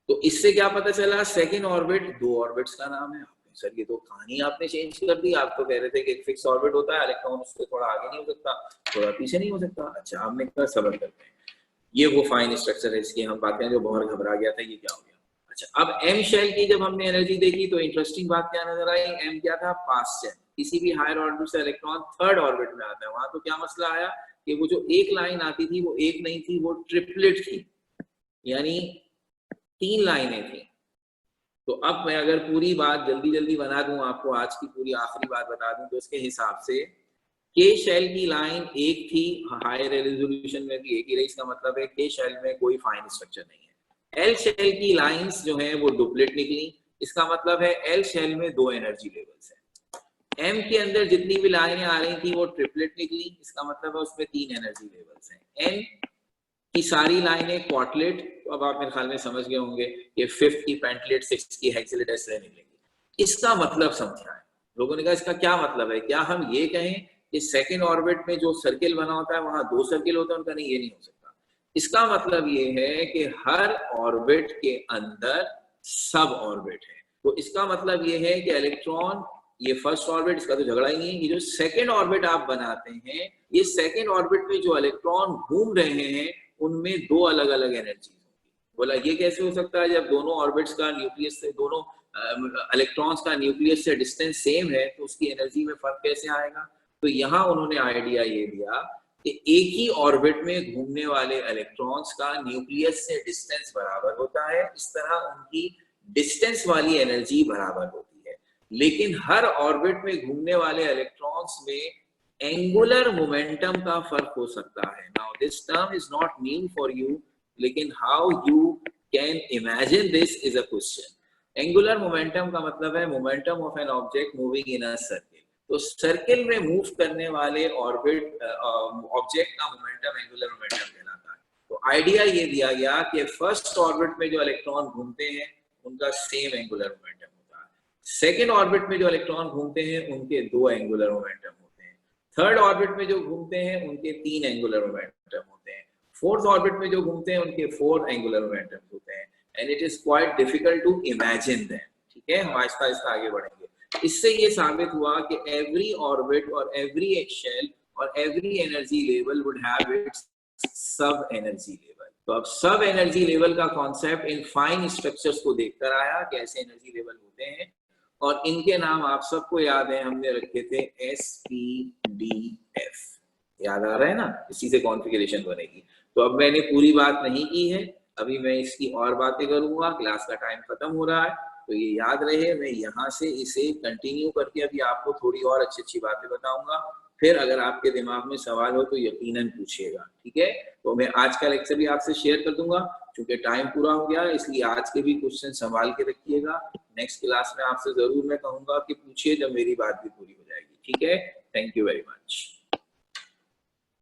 तो इससे क्या पता चला, सेकेंड ऑर्बिट दो ऑर्बिट्स का नाम है। सर ये तो कहानी आपने चेंज कर दी, आप तो कह रहे थे कि एक फिक्स ऑर्बिट होता है, इलेक्ट्रॉन उससे थोड़ा आगे नहीं हो सकता, थोड़ा पीछे नहीं हो सकता। अच्छा, आपने कहा सबर करते हैं, ये वो फाइन स्ट्रक्चर है, इसकी हम बात करें जो बहुत घबरा गया था, ये क्या हो गया। अच्छा, अब एम शेल की जब हमने एनर्जी देखी तो इंटरेस्टिंग बात क्या नजर आई, एम क्या था, पास चेन। किसी भी हायर ऑर्बिट से इलेक्ट्रॉन थर्ड ऑर्बिट में आता है, वहां तो क्या मसला आया कि वो जो एक लाइन आती थी वो एक नहीं थी, वो ट्रिपलेट थी, यानी तीन लाइनें थी। तो अब मैं अगर पूरी बात जल्दी जल्दी बना दूं आपको, आज की पूरी आखिरी बात बता दूं, तो इसके हिसाब से के शेल की लाइन एक थी, हायर रेजोल्यूशन में भी एक ही रही, इसका मतलब है के शेल में कोई फाइन स्ट्रक्चर नहीं है। एल शेल की लाइंस जो है वो डुप्लेट निकली, इसका मतलब है एल शेल में दो एनर्जी लेवल्स हैं। एम के अंदर जितनी भी लाइनें आ रही थी वो ट्रिपलेट निकली, इसका मतलब है उसमें तीन एनर्जी लेवल्स हैं। एन की सारी लाइनें क्वार्टलेट, तो अब आप मेरे ख्याल में समझ गए होंगे कि फिफ्थ की पेंटलेट, सिक्स्थ की हेक्सेलेट ऐसे निकलेंगी। इसका मतलब समझाएं, लोगों ने कहा इसका क्या मतलब है, क्या हम ये कहें कि सेकेंड ऑर्बिट में जो सर्किल बना होता है वहां दो सर्किल होते हैं, उनका नहीं, ये नहीं हो सकता। इसका मतलब ये है कि हर ऑर्बिट के अंदर सब ऑर्बिट है। तो इसका मतलब ये है कि इलेक्ट्रॉन, ये फर्स्ट ऑर्बिट, इसका तो झगड़ा ही नहीं है, ये जो सेकेंड ऑर्बिट आप बनाते हैं, ये सेकेंड ऑर्बिट में जो इलेक्ट्रॉन घूम रहे हैं उनमें दो अलग अलग एनर्जी होंगी। बोला ये कैसे हो सकता है, जब दोनों ऑर्बिट्स का न्यूक्लियस से, दोनों इलेक्ट्रॉन्स का न्यूक्लियस से डिस्टेंस सेम है, तो उसकी एनर्जी में फर्क कैसे आएगा। तो यहाँ उन्होंने आइडिया ये दिया कि एक ही ऑर्बिट में घूमने वाले इलेक्ट्रॉन्स का न्यूक्लियस से डिस्टेंस बराबर होता है, इस तरह उनकी डिस्टेंस वाली एनर्जी बराबर होती है। लेकिन हर ऑर्बिट में घूमने वाले इलेक्ट्रॉन्स में एंगुलर मोमेंटम का फर्क हो सकता है। Now this term is not new for you, लेकिन how you can imagine this is a question. Angular momentum का मतलब है momentum of an object moving in a circle. तो सर्किल में मूव करने वाले ऑर्बिट ऑब्जेक्ट का मोमेंटम एंगुलर मोमेंटम कहलाता है। तो आइडिया ये दिया गया कि फर्स्ट ऑर्बिट में जो इलेक्ट्रॉन घूमते हैं उनका सेम एंगुलर मोमेंटम होता है, सेकेंड ऑर्बिट में जो इलेक्ट्रॉन घूमते हैं उनके दो एंगुलर मोमेंटम होते हैं, थर्ड ऑर्बिट में जो घूमते हैं उनके तीन एंगुलर मोमेंटम होते हैं, फोर्थ ऑर्बिट में जो घूमते हैं उनके फोर एंगुलर मोमेंटम होते हैं। And it is quite difficult to imagine that. ठीक है, हम आहिस्ता आहिस्ता आगे बढ़ेंगे। इससे ये साबित हुआ कि एवरी ऑर्बिट और एवरी शेल और every energy level would have it's सब एनर्जी लेवल। तो अब सब एनर्जी लेवल का कॉन्सेप्ट इन फाइन स्ट्रक्चर्स को देखकर आया कि ऐसे एनर्जी लेवल होते हैं, और इनके नाम आप सबको याद है, हमने रखे थे SPDF। याद आ रहा है ना, इसी से कॉन्फ़िगरेशन बनेगी। तो अब मैंने पूरी बात नहीं की है, अभी मैं इसकी और बातें करूंगा, क्लास का टाइम खत्म हो रहा है, तो ये याद रहे, मैं यहाँ से इसे कंटिन्यू करके अभी आपको थोड़ी और अच्छी अच्छी बातें बताऊंगा। फिर अगर आपके दिमाग में सवाल हो तो यकीनन पूछिएगा, ठीक है। तो मैं आज का लेक्चर भी आपसे शेयर कर दूंगा, क्योंकि टाइम पूरा हो गया, इसलिए आज के भी क्वेश्चन संभाल के रखिएगा। नेक्स्ट क्लास में आपसे जरूर मैं कहूंगा कि पूछिए, जब मेरी बात भी पूरी हो जाएगी। ठीक है, थैंक यू वेरी मच।